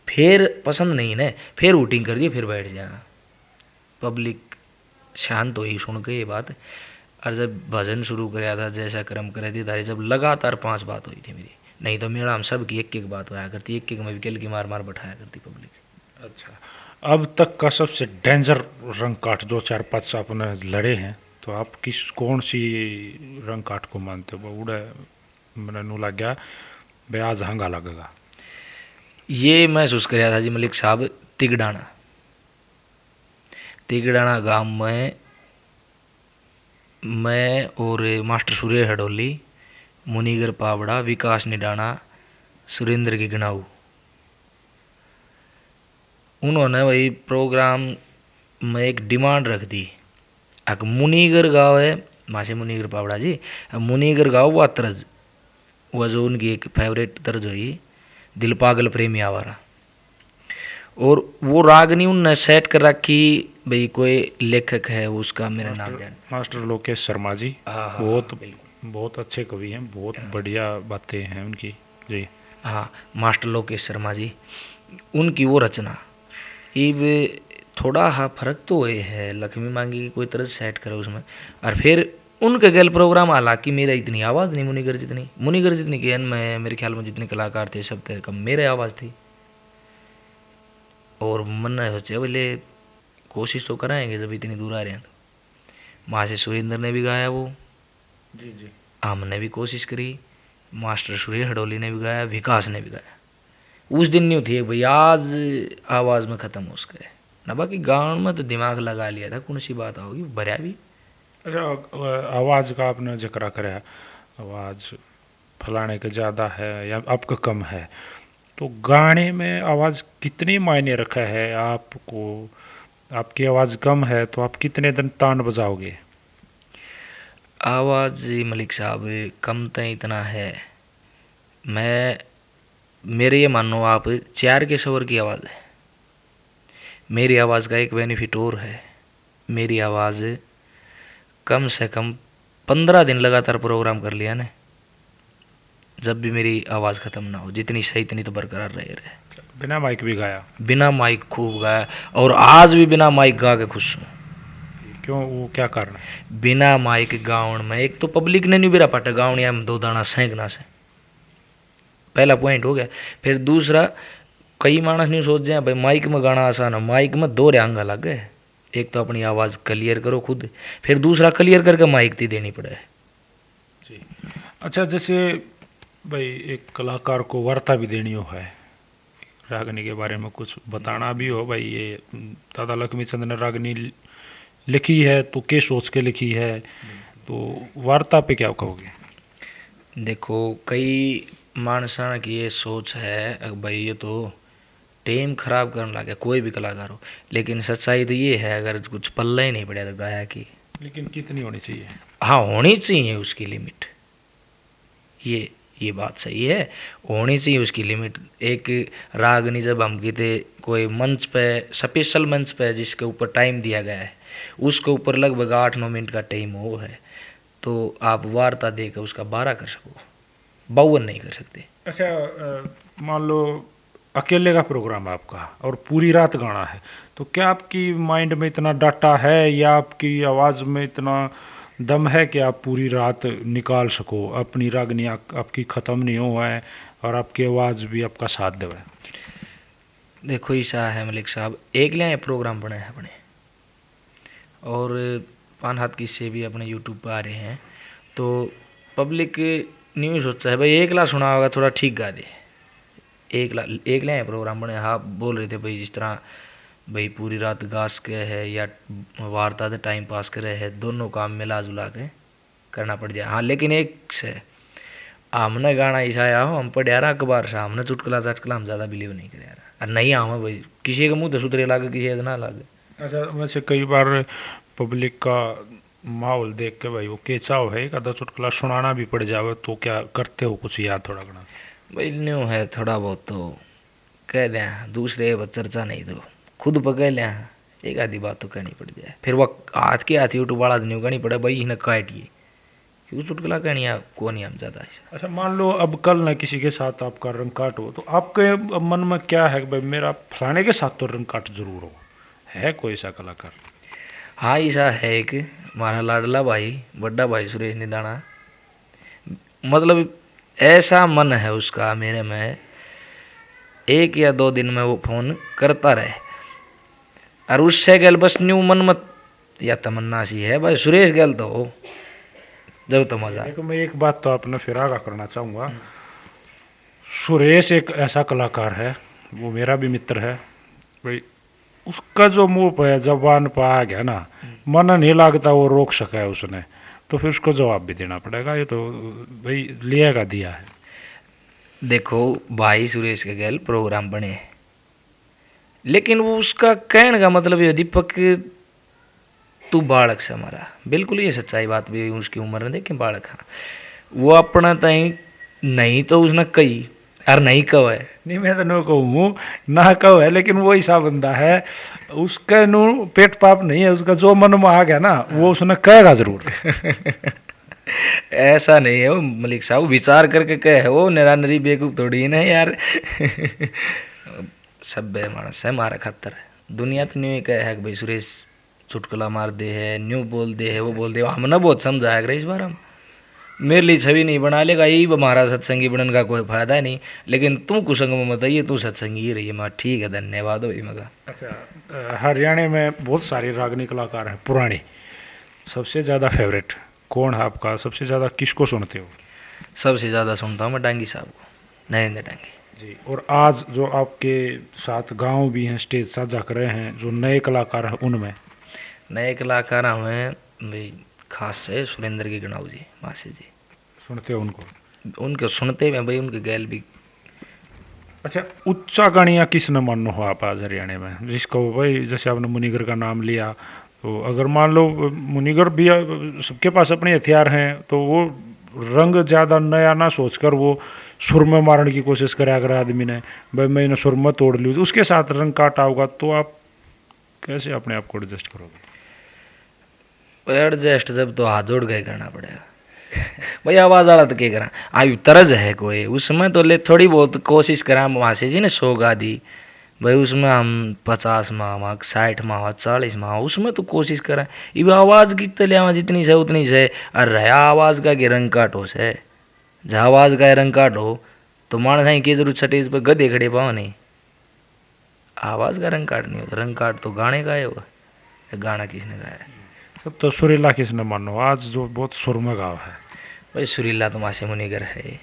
फिर पसंद नहीं ना फिर वोटिंग कर दिए, फिर बैठ जाना। पब्लिक शांत हुई सुन के ये बात, और जब भजन शुरू कराया था, जैसा कर्म करे थे धारे, जब लगातार 5 बात हुई थी मेरी, नहीं तो मेरा हम सब की एक एक बात होया करती, एक एक में विकेल की मार मार बैठाया करती पब्लिक। अच्छा, अब तक का सबसे डेंजर रंग काट जो 4-5 आपने लड़े हैं, तो आप किस कौन सी रंग काट को मानते हो? उड़े मैंने नू लग गया बे आज हंगा लगेगा। ये महसूस कराया था जी मलिक साहब, तिगड़ाना, तिगड़ाना गांव में मैं और मास्टर सूर्य हडोली, मुनीगर पावड़ा, विकास निडाना, सुरेंद्र की गनाऊ, उन्होंने वही प्रोग्राम में एक डिमांड रख दी। अक मुनीगर गाँव है, मासे मुनीगर पावड़ा जी, मुनीगर गाँव व तरज, वह जो उनकी एक फेवरेट तर्ज हुई, दिल पागल प्रेमी आवारा, और वो रागनी उनने सेट कर रखी, भाई कोई लेखक है उसका मेरा नाम जान, मास्टर लोकेश शर्मा जी, हाँ बहुत बिल्कुल, बहुत अच्छे कवि हैं, बहुत बढ़िया बातें हैं उनकी जी। हाँ मास्टर लोकेश शर्मा जी, उनकी वो रचना, इब थोड़ा हाँ फर्क तो हुए है, लक्ष्मी मांगी की कोई तरह सेट करे उसमें, और फिर उनके गल प्रोग्राम, हालांकि मेरा इतनी आवाज़ नहीं मुनीगर जितनी ज्ञान में, मेरे ख्याल में जितने कलाकार थे सब थे कम मेरे आवाज़ थी, और मन ने सोचे बोले कोशिश तो कराएंगे जब इतनी दूर आ रहे हैं, तो वहाँ से सुरेंद्र ने भी गाया वो, जी जी, हमने भी कोशिश करी, मास्टर सूर्य हडोली ने भी गाया, विकास ने भी गाया। उस दिन नहीं थी भाई आज आवाज़ में ख़त्म हो सके ना, बाकी गाँव में तो दिमाग लगा लिया था, कौन सी बात होगी भरिया भी। अच्छा, आवाज़ का आपने जिक्र कराया, आवाज़ फलाने का ज़्यादा है या आपका कम है, तो गाने में आवाज़ कितनी मायने रखा है आपको? आपकी आवाज़ कम है तो आप कितने दिन तान बजाओगे? आवाज़ मलिक साहब कम तो इतना है, मैं मेरे ये मानो आप 4 के स्वर की आवाज़ है, मेरी आवाज़ का एक बेनिफिट और है, मेरी आवाज़ कम से कम 15 दिन लगातार प्रोग्राम कर लिया ने, जब भी मेरी आवाज़ ख़त्म ना हो, जितनी सही इतनी तो बरकरार रहे। बिना माइक भी गाया? बिना माइक खूब गाया, और आज भी बिना माइक गा के खुश हूँ। क्यों, वो क्या कारण है? बिना माइक गाउन में एक तो पब्लिक ने नहीं बिरा पाटा गाउन या दो दाना सेंकना से, पहला पॉइंट हो गया। फिर दूसरा, कई मानस नहीं सोच जाए भाई माइक में गाना आसान है, माइक में दो रंगा लग गए। एक तो अपनी आवाज़ क्लियर करो खुद, फिर दूसरा क्लियर करके माइक ती देनी पड़े। जी। अच्छा, जैसे भाई एक कलाकार को वार्ता भी देनी हो है, रागनी के बारे में कुछ बताना भी हो, भाई ये दादा लक्ष्मीचंद ने रागनी लिखी है तो के सोच के लिखी है, तो वार्ता पे क्या कहोगे? देखो, कई मानसा की ये सोच है भाई ये तो टेम खराब करने लगे कोई भी कलाकार हो, लेकिन सच्चाई तो ये है अगर कुछ पल्ला ही नहीं पड़ा तो गाया की। लेकिन कितनी होनी चाहिए? हाँ, होनी चाहिए उसकी लिमिट, ये बात सही है, होनी चाहिए उसकी लिमिट। एक रागनी जब हम कहते कोई मंच पे, स्पेशल मंच पे जिसके ऊपर टाइम दिया गया है, उसके ऊपर लगभग 8-9 मिनट का टाइम हो है, तो आप वार्ता देकर उसका 12 कर सको, 52 नहीं कर सकते। अच्छा, मान लो अकेले का प्रोग्राम है आपका और पूरी रात गाना है, तो क्या आपकी माइंड में इतना डाटा है या आपकी आवाज़ में इतना दम है कि आप पूरी रात निकाल सको, अपनी रागनी आपकी ख़त्म नहीं हो है और आपकी आवाज़ भी आपका साथ देवे? देखो ऐसा है मलिक साहब, एक लिया प्रोग्राम बने हैं अपने, और 5 हाथ किस्से भी अपने यूट्यूब पर आ रहे हैं, तो पब्लिक न्यूज़ सोचा है भाई एक ला सुना होगा थोड़ा ठीक गा दे, एक लिया प्रोग्राम बने। हाँ, बोल रहे थे भाई जिस तरह भाई पूरी रात गास के है या वार्ता से टाइम पास करे है, दोनों काम मिला जुला के करना पड़ जाए। हाँ, लेकिन एक से हमने गाना ऐसा आया हो, हम पढ़ा रहा अखबार से, हमने चुटकला चटकला हम ज़्यादा बिलीव नहीं कर रहा, और नहीं आवा भाई किसी के मुँह तो सुतरे लागे, किसी का ना लागे। अच्छा, वैसे कई बार पब्लिक का माहौल देख के भाई वो केचाव है, एक आधा चुटकुला सुनाना भी पड़ जावे, तो क्या करते हो कुछ याद थोड़ा घना? भाई न्यू है थोड़ा बहुत तो कह दें, दूसरे पर चर्चा नहीं तो खुद पकड़ लिया, एक आधी बात तो कहनी पड़ जाए, फिर वह हाथ के हाथ यूट्यूब वाला नहीं कहनी पड़े भाई इन्हें काटिए, क्यों चुटकुला कहनी है को नहीं हम ज़्यादा ऐसा। अच्छा, मान लो अब कल ना किसी के साथ आपका रंग काट हो, तो आपके मन में क्या है कि भाई मेरा फलाने के साथ तो रंग काट जरूर हो, है कोई ऐसा कलाकार? हाँ, ऐसा है एक हमारा लाडला भाई, बड़ा भाई सुरेश निदाना, मतलब ऐसा मन है उसका मेरे में, 1 या 2 दिन में वो फ़ोन करता रहे, और उससे गल बस न्यू मन मत या तमन्ना सी है भाई सुरेश गल तो हो जब तो मजा। देखो, मैं एक बात तो आपने फिर आगा करना चाहूँगा, सुरेश एक ऐसा कलाकार है, वो मेरा भी मित्र है भाई, उसका जो मुंह पे जबान पे आ गया ना, मन नहीं लगता वो रोक सका है उसने, तो फिर उसको जवाब भी देना पड़ेगा, ये तो भाई लिएगा दिया है। देखो भाई सुरेश के गैल प्रोग्राम बने, लेकिन वो उसका कहने का मतलब ये दीपक तू बालक से हमारा, बिल्कुल ये सच्चाई बात भी उसकी उम्र में देखें बालक, हाँ वो अपना तई नहीं तो उसने कही यार नहीं कहो है, नहीं मैं तो नो कहूँ ना कहो है, लेकिन वो ऐसा बंदा है उसका नो पेट पाप नहीं है, उसका जो मन में आ गया ना वो उसने कहेगा जरूर। ऐसा नहीं है वो मलिक साहब, विचार करके कहे वो निरानरी बेवकूफ थोड़ी ना यार। सब मानस है मारा खातर है, दुनिया तो न्यू कहे है कि भाई सुरेश चुटकुला मार दे है, न्यू बोल दे है, वो बोल दे, हमने बहुत समझाया कर इस बार, हम मेरे लिए छवि नहीं बना लेगा, यही हमारा सत्संगी बनने का कोई फायदा नहीं, लेकिन तू कुसंग में मत आइए, तू सत्संगी ही रही है। ठीक है, धन्यवाद हो मगा। अच्छा, हरियाणा में बहुत सारे रागनी कलाकार हैं पुराने, सबसे ज़्यादा फेवरेट कौन है आपका, सबसे ज़्यादा किसको सुनते हो? सबसे ज़्यादा सुनता हूँ मैं डांगी साहब को, नरेंद्र डांगी जी। और आज जो आपके साथ गांव भी हैं, स्टेज साझा कर रहे हैं, जो नए कलाकार हैं, उनमें नए कलाकार हैं भाई खास से सुरेंद्र की गणाऊ जी, मासी जी, सुनते हो उनको? उनके सुनते हुए भाई उनके गैल भी। अच्छा, उच्चा गानिया किस न मानो हो आप आज हरियाणा में, जिसको भाई जैसे आपने मुनिगर का नाम लिया, तो अगर मान लो मुनिगर भी सबके पास अपने हथियार हैं, तो वो रंग ज़्यादा नया ना सोचकर वो सुर में मारने की कोशिश करे, अगर आदमी ने भाई मैंने सुर में तोड़ ली तो उसके साथ रंग काटा होगा, तो आप कैसे अपने आप को एडजस्ट करोगे? एडजस्ट जब तो हाथ जोड़ के करना पड़ेगा। भाई आवाज वाला तो क्या करा, आयु तरज है कोई उसमें तो ले थोड़ी बहुत कोशिश करा वहाँ से जी ने 100 गा दी भाई, उसमें हम 50 माह 60 माह 40 माह उसमें तो कोशिश करें। ये आवाज़ की तो लिया जितनी से उतनी से, और रहा आवाज़ का कि रंग काट हो से, जहाँ आवाज़ का रंग काट हो तो मानस आई की जरूरत छठे पर गधे खड़े पाओ नहीं, आवाज़ का रंग काट नहीं होता, रंग काट तो गाने का होगा, गाना किसने गाया है? सब तो सुरीला किसने मानो आज जो बहुत सुर में गाँव है? भाई सुरीला तो मासे मुनिगर है।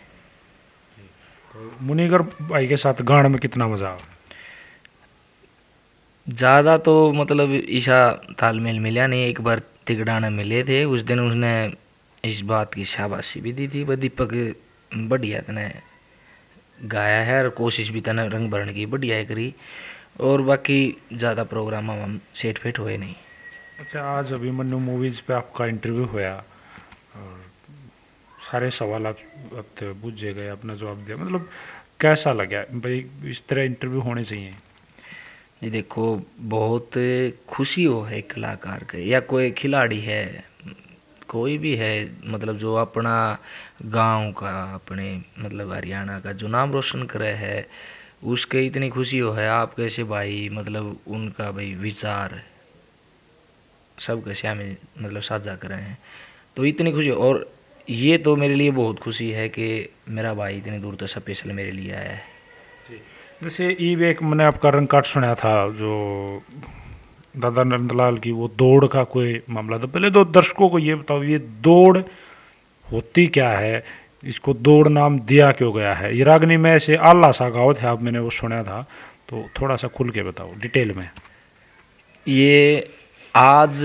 मुनिगर भाई के साथ गाने में कितना मजा आया? ज़्यादा तो मतलब ईशा तालमेल मिला नहीं, एक बार तिगड़ाना मिले थे उस दिन, उसने इस बात की शाबाशी भी दी थी वह दीपक बढ़िया तने गाया है और कोशिश भी तने रंग भरण की बढ़िया करी, और बाकी ज़्यादा प्रोग्राम हम सेट फेट हुए नहीं। अच्छा, आज अभिमन्यु मूवीज पे आपका इंटरव्यू हुआ और सारे सवाल आप पूछे गए, अपना जवाब दिया, मतलब कैसा लगा भाई? इस तरह इंटरव्यू होने चाहिए। जी देखो, बहुत खुशी हो है कलाकार के या कोई खिलाड़ी है, कोई भी है, मतलब जो अपना गांव का अपने मतलब हरियाणा का जो नाम रोशन करे है, उसके इतनी खुशी हो है आप कैसे भाई, मतलब उनका भाई विचार सब कैसे हमें मतलब साझा करे हैं, तो इतनी खुशी। और ये तो मेरे लिए बहुत खुशी है कि मेरा भाई इतनी दूर तो स्पेशल मेरे लिए आया है। जैसे ई एक मैंने आपका रंग कार्ड सुना था जो दादा नंदलाल की, वो दौड़ का कोई मामला था। पहले तो दर्शकों को ये बताओ, ये दौड़ होती क्या है, इसको दौड़ नाम दिया क्यों गया है? ये रागनी में से आला सा गाँव थे आप, मैंने वो सुना था, तो थोड़ा सा खुल के बताओ डिटेल में। ये आज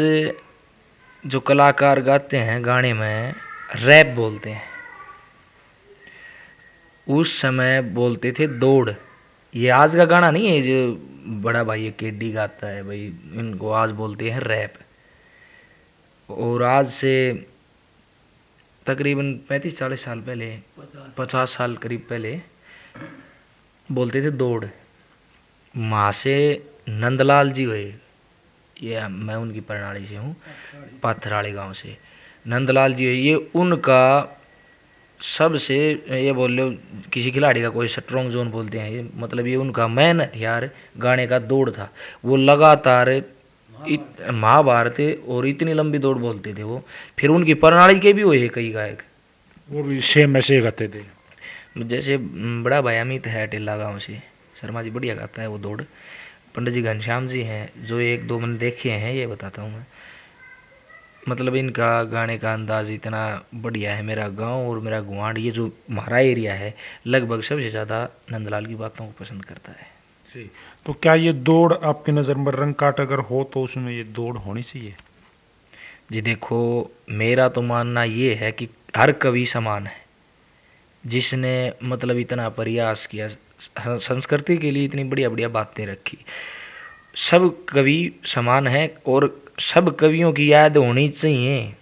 जो कलाकार गाते हैं गाने में रैप बोलते हैं, उस समय बोलते थे दौड़। ये आज का गाना नहीं है जो बड़ा भाई केडी गाता है भाई, इनको आज बोलते हैं रैप। और आज से तकरीबन 35-40 साल पहले, 50 साल करीब पहले बोलते थे दौड़। माँ से नंदलाल जी हुए, ये मैं उनकी प्रणाली से हूँ, पथराड़ी गांव से नंदलाल जी हुए, ये उनका सबसे ये बोल लो किसी खिलाड़ी का कोई स्ट्रॉन्ग जोन बोलते हैं ये, मतलब ये उनका मेन हथियार गाने का दौड़ था। वो लगातार महाभारत और इतनी लंबी दौड़ बोलते थे वो। फिर उनकी प्रणाली के भी हुए कई गायक, वो भी सेम ऐसे गाते थे। जैसे बड़ा भाई अमित है टिल्ला गांव से, शर्मा जी बढ़िया गाता है वो दौड़। पंडित जी घनश्याम जी हैं जो एक दो मैंने देखे हैं, ये बताता हूँ मैं, मतलब इनका गाने का अंदाज इतना बढ़िया है। मेरा गांव और मेरा गुआंढ ये जो हमारा एरिया है लगभग सबसे ज़्यादा नंदलाल की बातों को पसंद करता है। जी, तो क्या ये दौड़ आपकी नज़र में रंग काट अगर हो तो उसमें ये दौड़ होनी चाहिए? जी देखो, मेरा तो मानना ये है कि हर कवि समान है, जिसने मतलब इतना प्रयास किया संस्कृति के लिए, इतनी बढ़िया बढ़िया बातें रखी, सब कवि समान है और सब कवियों की याद होनी चाहिए।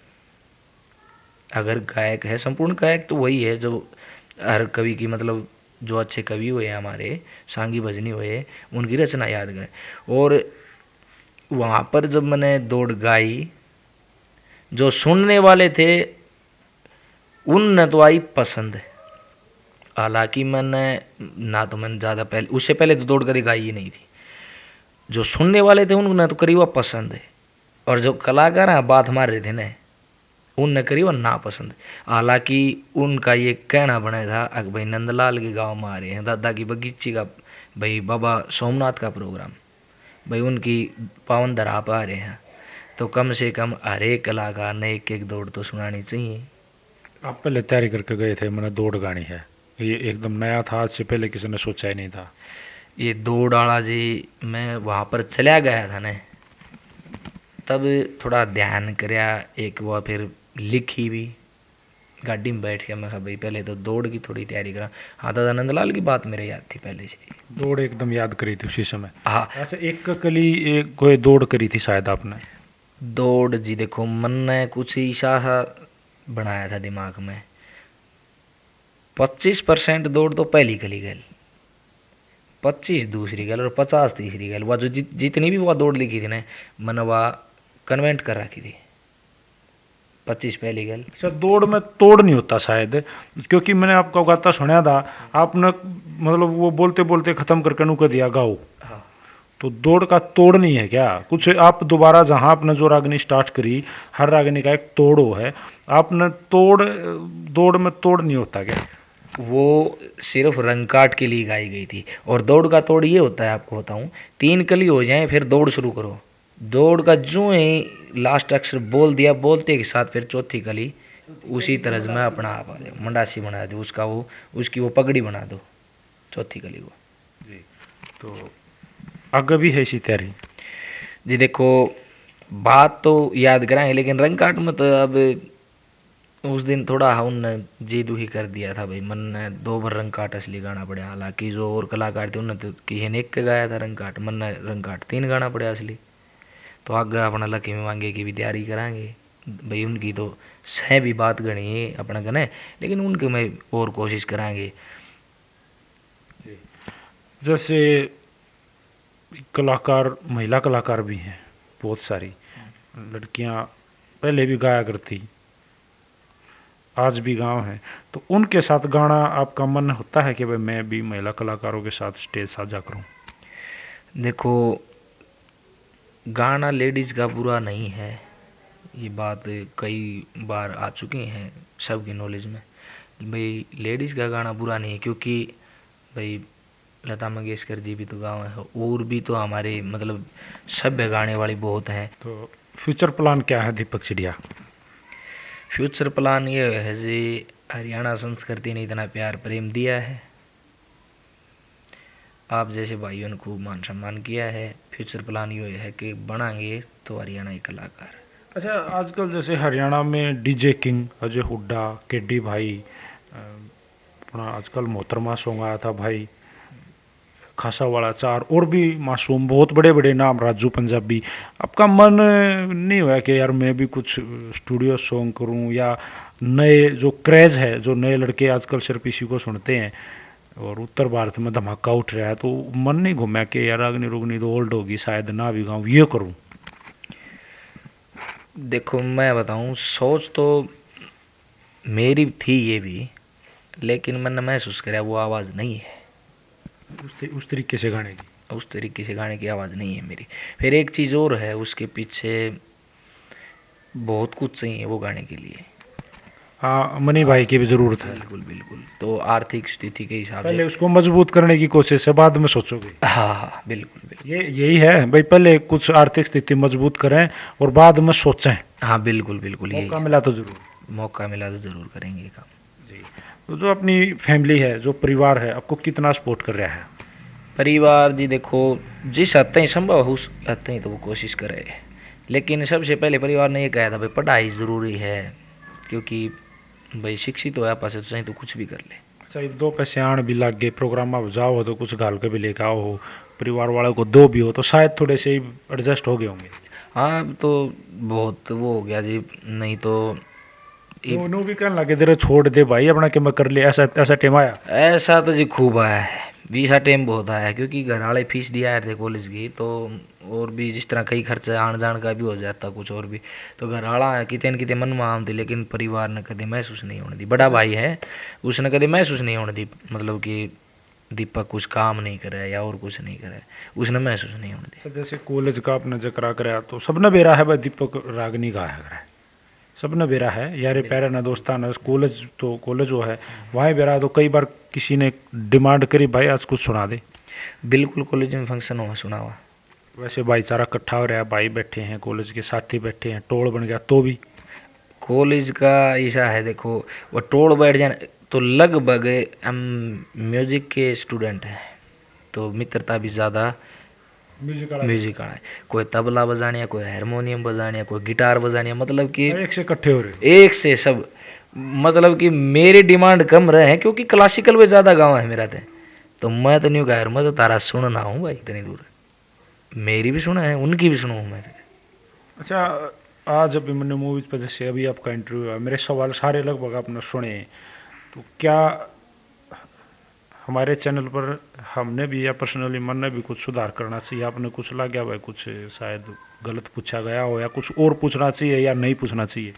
अगर गायक है संपूर्ण गायक तो वही है जो हर कवि की मतलब जो अच्छे कवि हुए हैं हमारे सांगी भजनी हुए उनकी रचना याद करें। और वहाँ पर जब मैंने दौड़ गाई, जो सुनने वाले थे उन तो आई पसंद। हालांकि मैंने ज़्यादा पहले, उससे पहले तो दौड़ कर गाई ही नहीं थी, जो सुनने वाले थे उन्होंने तो करी वह पसंद है, और जो कलाकार हैं बात मार रहे थे ना उनने करी वह ना पसंद। हालांकि उनका ये कहना बना था कि भाई नंदलाल के गांव में आ रहे हैं, दादा की बगीची का भाई बाबा सोमनाथ का प्रोग्राम, भाई उनकी पावन धरा पर आ रहे हैं, तो कम से कम हर एक कलाकार ने एक एक दौड़ तो सुनानी चाहिए। आप पहले तैयारी करके गए थे मैंने दौड़ गानी है, ये एकदम नया था, आज से पहले किसी ने सोचा ही नहीं था? ये दौड़ वाला जी मैं वहाँ पर चला गया था ना, तब थोड़ा ध्यान करया एक बार, फिर लिखी भी गाड़ी में बैठ के, मैं कहा भाई पहले तो दौड़ की थोड़ी तैयारी करा। हाँ, दादा नंदलाल की बात मेरे याद थी पहले से, दौड़ एकदम याद करी थी उसी समय। हाँ। ऐसे एक कली एक कोई दौड़ करी थी शायद आपने? दौड़ जी देखो, मन ने कुछ ईशा सा बनाया था दिमाग में, 25% दौड़ तो पहली कली गई, 25 दूसरी गल और 50 तीसरी गल। वह जो जितनी भी वह दौड़ लिखी थी ना, मैंने वह कन्वेंट कर रखी थी। 25 पहली गल। अच्छा, दौड़ में तोड़ नहीं होता शायद, क्योंकि मैंने आपका गाता सुना था, आपने मतलब वो बोलते बोलते खत्म करके नु कह दिया गाओ। हाँ, तो दौड़ का तोड़ नहीं है क्या कुछ? आप दोबारा जहां आपने जो रागनी स्टार्ट करी, हर रागनी का एक तोड़ो है, आपने तोड़, दौड़ में तोड़ नहीं होता क्या? वो सिर्फ रंग काट के लिए गाई गई थी। और दौड़ का तोड़ ये होता है, आपको बताऊं, 3 कली हो जाए फिर दौड़ शुरू करो। दौड़ का जो ही लास्ट अक्षर बोल दिया, बोलते के साथ फिर चौथी कली उसी तरह में अपना आप आ जाए, मंडासी बना दो उसका, वो उसकी वो पगड़ी बना दो चौथी कली को। जी, तो आगे भी है इसी तैयारी? जी देखो, बात तो याद कराएंगे, लेकिन रंग काट में तो अब उस दिन थोड़ा उनने जी दुखी कर दिया था भाई। मन ने 2 बार रंग काट असली गाना पड़ा। हालांकि जो और कलाकार थे उन्होंने तो किसी ने एक के गाया था रंग काट, मन ने रंग काट 3 गाना पड़ा असली। तो आगे अपना लकी में मांगे की भी तैयारी कराएंगे भाई। उनकी तो सह भी बात गणी है अपना गने, लेकिन उनके में और कोशिश कराएंगे। जैसे कलाकार, महिला कलाकार भी हैं बहुत सारी, लड़कियां पहले भी गाया करती, आज भी गाँव है, तो उनके साथ गाना आपका मन होता है कि भाई मैं भी महिला कलाकारों के साथ स्टेज साझा करूं? देखो, गाना लेडीज़ का बुरा नहीं है, ये बात कई बार आ चुकी हैं सबकी नॉलेज में। भाई लेडीज़ का गाना बुरा नहीं है, क्योंकि भाई लता मंगेशकर जी भी तो गाँव है, और भी तो हमारे मतलब सभ्य गाने वाली बहुत हैं। तो फ्यूचर प्लान क्या है दीपक चिड़िया? फ्यूचर प्लान ये है जी, हरियाणा संस्कृति ने इतना प्यार प्रेम दिया है, आप जैसे भाइयों ने खूब मान सम्मान किया है। फ्यूचर प्लान ये है कि बनाएंगे तो हरियाणा के कलाकार। अच्छा, आजकल जैसे हरियाणा में DJ king Ajay Hooda, KD भाई, अपना आजकल मोहतरमा सॉन्ग आया था भाई, खासा वाला चार, और भी मासूम बहुत बड़े बड़े नाम, राजू पंजाबी। आपका मन नहीं हुआ कि यार मैं भी कुछ स्टूडियो सॉन्ग करूं, या नए जो क्रेज है, जो नए लड़के आजकल सिर्फ इसी को सुनते हैं और उत्तर भारत में धमाका उठ रहा है, तो मन नहीं घूमा कि यार अग्नि रुग्नि तो ओल्ड होगी शायद ना भी गाऊं, ये करूं? देखो मैं बताऊं, सोच तो मेरी थी ये भी, लेकिन मैंने महसूस करा वो आवाज़ नहीं है उस तरीके से गाने की। उस तरीके से गाने की आवाज़ नहीं है मेरी। फिर एक चीज़ और है, उसके पीछे बहुत कुछ चाहिए वो गाने के लिए। हाँ, मनी भाई की भी जरूरत है। बिल्कुल बिल्कुल। तो आर्थिक स्थिति के हिसाब पहले से उसको मजबूत करने की कोशिश है, बाद में सोचोगे। हाँ हाँ बिल्कुल बिल्कुल। यही है भाई, पहले कुछ आर्थिक स्थिति मजबूत करें और बाद में सोचें। हाँ बिल्कुल बिल्कुल, मौका मिला तो जरूर। मौका मिला तो ज़रूर करेंगे ये काम। जी, तो जो अपनी फैमिली है, जो परिवार है, आपको कितना सपोर्ट कर रहा है? परिवार जी देखो, जिस हद तक संभव हो उस हद तक तो वो कोशिश करे, लेकिन सबसे पहले परिवार ने ये कहा था भाई पढ़ाई ज़रूरी है, क्योंकि भाई शिक्षित होया पास तो चाहे तो कुछ भी कर ले। अच्छा, ये 2 पैसे आण भी लग गए, प्रोग्राम में जाओ हो तो कुछ घाल के भी लेकर आओ हो, परिवार वालों को दो भी हो, तो शायद थोड़े से एडजस्ट हो गए होंगे। हाँ अब तो बहुत वो हो गया जी, नहीं तो नो भी कहने लगे तेरे छोड़ दे भाई अपना कि मैं कर ले, ऐसा ऐसा टाइम आया? ऐसा तो जी खूब आया है, वीसा टाइम बहुत आया है, क्योंकि घर वाले फीस दिया थे कॉलेज की, तो और भी जिस तरह कई खर्चे आन जान का भी हो जाता कुछ और भी, तो घर वाला कितने कितने मन में आम थी, लेकिन परिवार ने कभी महसूस नहीं होने दी। बड़ा भाई है, उसने कभी महसूस नहीं होने दी, मतलब कि दीपक कुछ काम नहीं करे या और कुछ नहीं करे, उसने महसूस नहीं होने दी। जैसे कॉलेज का आपने जिक्र कराया, तो सबने बेरा है भाई दीपक रागनी गाया है, सबने बेरा है यारे प्यारे ना दोस्ताना, कॉलेज तो कॉलेज जो है वहाँ बेरा, तो कई बार किसी ने डिमांड करी भाई आज कुछ सुना दे। बिल्कुल, कॉलेज में फंक्शन हुआ सुना हुआ। वैसे भाईचारा इकट्ठा हो रहा है, भाई बैठे हैं, कॉलेज के साथी बैठे हैं, टोल बन गया तो भी कॉलेज का ऐसा है, देखो वो टोल बैठ जाए तो लगभग हम म्यूजिक के स्टूडेंट हैं, तो मित्रता भी ज़्यादा म्यूजिक का है। कोई तबला बजाने, कोई हारमोनियम बजाने, कोई गिटार बजाने, मतलब कि एक से इकट्ठे हो रहे हो। एक से सब, मतलब कि मेरी डिमांड कम रहे हैं, क्योंकि क्लासिकल में ज़्यादा गाँव है मेरा, तो मैं तो नहीं गा, मैं तो तारा सुनना हूँ भाई, इतनी दूर मेरी भी सुना है, उनकी भी सुना हूँ मैं। अच्छा, आज अभी मैंने मूवीज पर जैसे अभी आपका इंटरव्यू है, मेरे सवाल सारे लगभग आपने सुने, तो क्या हमारे चैनल पर हमने भी या पर्सनली मन ने भी कुछ सुधार करना चाहिए। आपने कुछ लग गया भाई, कुछ शायद गलत पूछा गया हो या कुछ और पूछना चाहिए या नहीं पूछना चाहिए?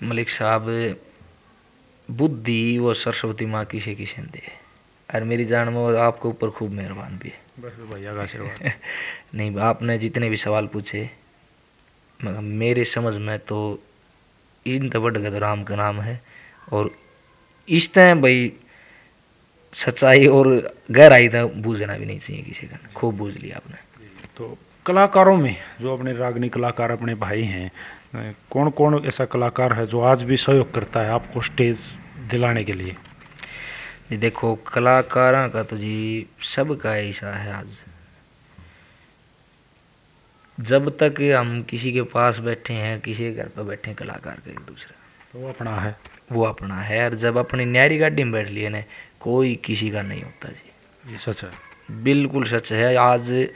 मलिक साहब, बुद्धि वो सरस्वती माँ किसे किसे दे, और मेरी जान में वो आपके ऊपर खूब मेहरबान भी है। बस भैया का आशीर्वाद। नहीं, आपने जितने भी सवाल पूछे, मगर मेरे समझ में तो इन तो बढ़ गए तो राम का नाम है। और इस टाइम भाई सच्चाई और गहराई तो बूझना भी नहीं चाहिए किसी का, खूब बूझ लिया आपने। तो कलाकारों में जो अपने रागनी कलाकार अपने भाई हैं, कौन कौन ऐसा कलाकार है जो आज भी सहयोग करता है आपको स्टेज दिलाने के लिए? जी देखो, कलाकारों का तो जी सबका ऐसा है। आज जब तक हम किसी के पास बैठे हैं, किसी के घर पर बैठे हैं, कलाकार का एक दूसरा तो वो अपना है। वो अपना है। और जब अपनी न्यारी गाड़ी में बैठ लिए ना, कोई किसी का नहीं होता जी। ये सच है। बिल्कुल सच है। आज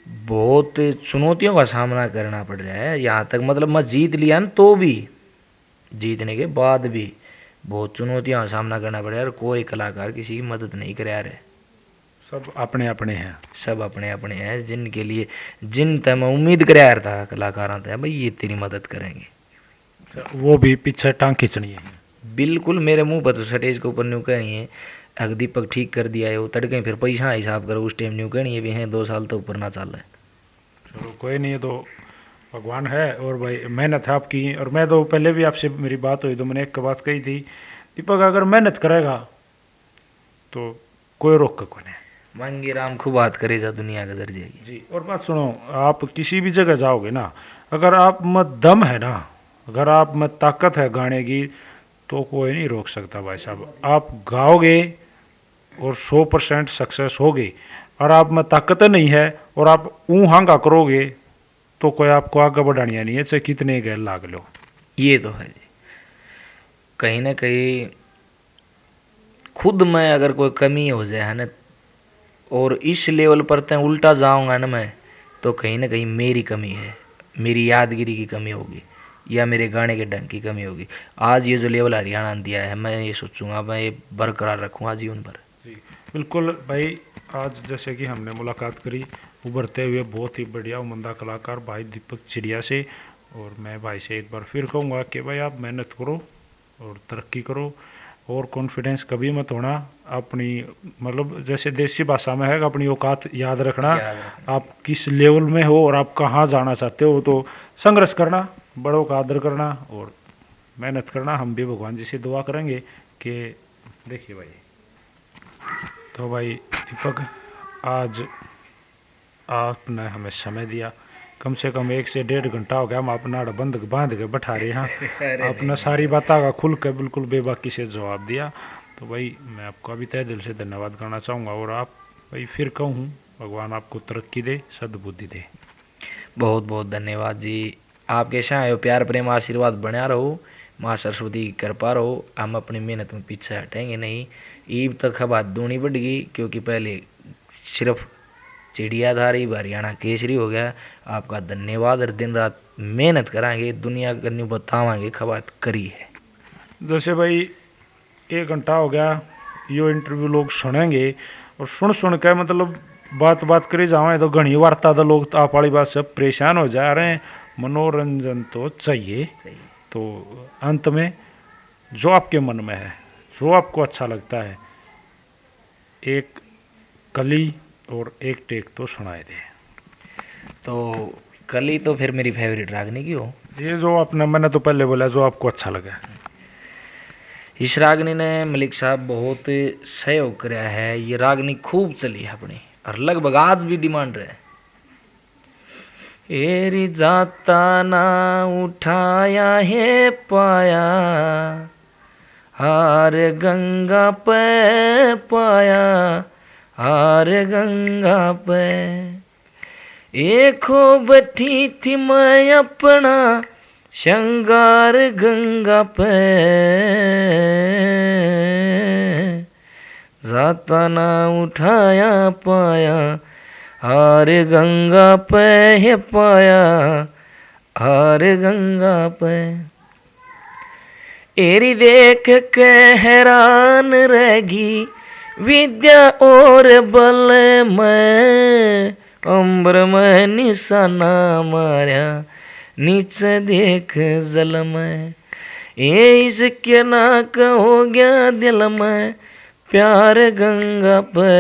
बहुत चुनौतियों का सामना करना पड़ रहा है। यहाँ तक मतलब मैं जीत लिया ना, तो भी जीतने के बाद भी बहुत चुनौतियों का सामना करना पड़ रहा है। और कोई कलाकार किसी की मदद नहीं कर रहे, सब अपने अपने हैं। सब अपने अपने हैं। जिनके लिए जिन तय मैं उम्मीद कर रहा था कलाकारों से भाई ये तेरी मदद करेंगे, वो भी पीछे टांग खींचनी है। बिल्कुल मेरे मुंह पर तो स्टेज के ऊपर न्यू कहनी है, अगर दीपक ठीक कर दिया है वो तड़के फिर पैसा हिसाब करो, उस टाइम न्यू कहनी है भी है 2 साल तो ऊपर ना चल रहा है। चलो कोई नहीं, है तो भगवान है और भाई मेहनत है आपकी। और मैं तो पहले भी आपसे मेरी बात हुई तो मैंने एक बात कही थी, दीपक अगर मेहनत करेगा तो कोई रोक का कोई नहीं। मांगे राम खूब बात करे जा दुनिया का जर जाएगी जी। और बात सुनो, आप किसी भी जगह जाओगे ना, अगर आप में दम है ना, अगर आप में ताकत है गाने की, तो कोई नहीं रोक सकता भाई साहब। आप गाओगे और 100% सक्सेस होगे। और आप में ताकत नहीं है और आप हांगा करोगे तो कोई आपको आगे बढ़ानिया नहीं है, चाहे कितने गैर लाग लो। ये तो है जी। कहीं ना कहीं खुद में अगर कोई कमी हो जाए है ना, और इस लेवल पर तय उल्टा जाऊंगा ना मैं, तो कहीं ना कहीं मेरी कमी है, मेरी यादगिरी की कमी होगी या मेरे गाने के ढंग की कमी होगी। आज ये जो लेवल हरियाणा ने दिया है, मैं ये सोचूंगा मैं ये बरकरार रखूँगा जीवन भर। जी बिल्कुल भाई। आज जैसे कि हमने मुलाकात करी उभरते हुए बहुत ही बढ़िया उमदा कलाकार भाई दीपक चिड़िया से, और मैं भाई से एक बार फिर कहूँगा कि भाई आप मेहनत करो और तरक्की करो, और कॉन्फिडेंस कभी मत होना। अपनी मतलब जैसे देसी भाषा में है, अपनी औकात याद रखना। आप किस लेवल में हो और आप कहाँ जाना चाहते हो, तो संघर्ष करना, बड़ों का आदर करना और मेहनत करना। हम भी भगवान जी से दुआ करेंगे कि देखिए भाई। तो भाई दीपक, आज आपने हमें समय दिया, कम से कम 1 से 1.5 घंटा हो गया हम अपना बंद बांध के बैठा रहे हैं। आपने सारी बातों का खुल के बिल्कुल बेबाकी से जवाब दिया। तो भाई मैं आपको अभी तहे दिल से धन्यवाद करना चाहूँगा। और आप भाई फिर कहूँ, भगवान आपको तरक्की दे, सद्बुद्धि दे। बहुत बहुत धन्यवाद जी। आपके साथ प्यार प्रेम आशीर्वाद बना रहो, माँ सरस्वती की कृपा रहो। हम अपनी मेहनत में पीछे हटेंगे नहीं। ईब तक बात दूनी बढ़ गई, क्योंकि पहले सिर्फ चिड़िया था, रही हरियाणा केसरी हो गया। आपका धन्यवाद। और दिन रात मेहनत करांगे, दुनिया करनी बतावांगे खबात करी है। जैसे भाई 1 घंटा हो गया यो इंटरव्यू लोग सुनेंगे, और सुन के मतलब बात करी जावे तो घनी वार्ता तो लोग आप वाली बात से परेशान हो जा रहे हैं। मनोरंजन तो चाहिए। तो अंत में जो आपके मन में है, जो आपको अच्छा लगता है, एक कली और एक टेक तो सुनाए दे। तो कली तो फिर मेरी फेवरेट रागनी की हो। ये जो आपने, मैंने तो पहले बोला, जो आपको अच्छा लगा। इस रागनी ने मलिक साहब बहुत सहयोग कराया है। ये रागनी खूब चली है अपनी, और लगभग आज भी डिमांड रहे। एरी जाता ना उठाया है पाया, हार गंगा पे पाया, हार गंगा पे। एक हो बैठी थी मैं अपना श्रृंगार गंगा पे, जाता ना उठाया पाया, हार गंगा पे है पाया, हार गंगा पे। एरी देख के हैरान रहेगी, विद्या और बल में अम्बर में निशाना मारा, नीचे देख जल में ये इसके ना हो गया दिल में प्यार गंगा पे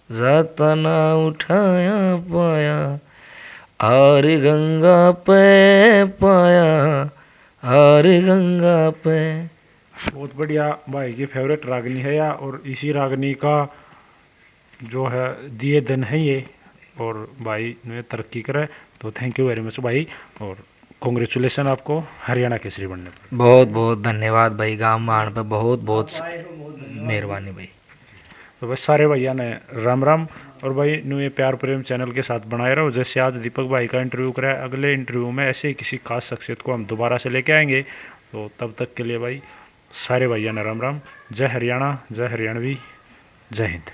जाता ना उठाया पाया और गंगा पे पाया और गंगा पे। बहुत बढ़िया भाई की फेवरेट रागनी है या, और इसी रागनी का जो है दिए दिन है ये, और भाई ने तरक्की करे। तो थैंक यू वेरी मच भाई, और कॉन्ग्रेचुलेसन आपको हरियाणा केसरी बनने पर। बहुत बहुत धन्यवाद भाई, गाँव में आने पे बहुत बहुत मेहरबानी भाई। तो बस सारे भैया ने राम राम, और भाई न्यू ये प्यार प्रेम चैनल के साथ बनाए रहो। जैसे आज दीपक भाई का इंटरव्यू कराया, अगले इंटरव्यू में ऐसे ही किसी खास शख्सियत को हम दोबारा से लेके आएंगे। तो तब तक के लिए भाई सारे भैया ने राम राम। जय हरियाणा, जय हरियाणवी, जय हिंद।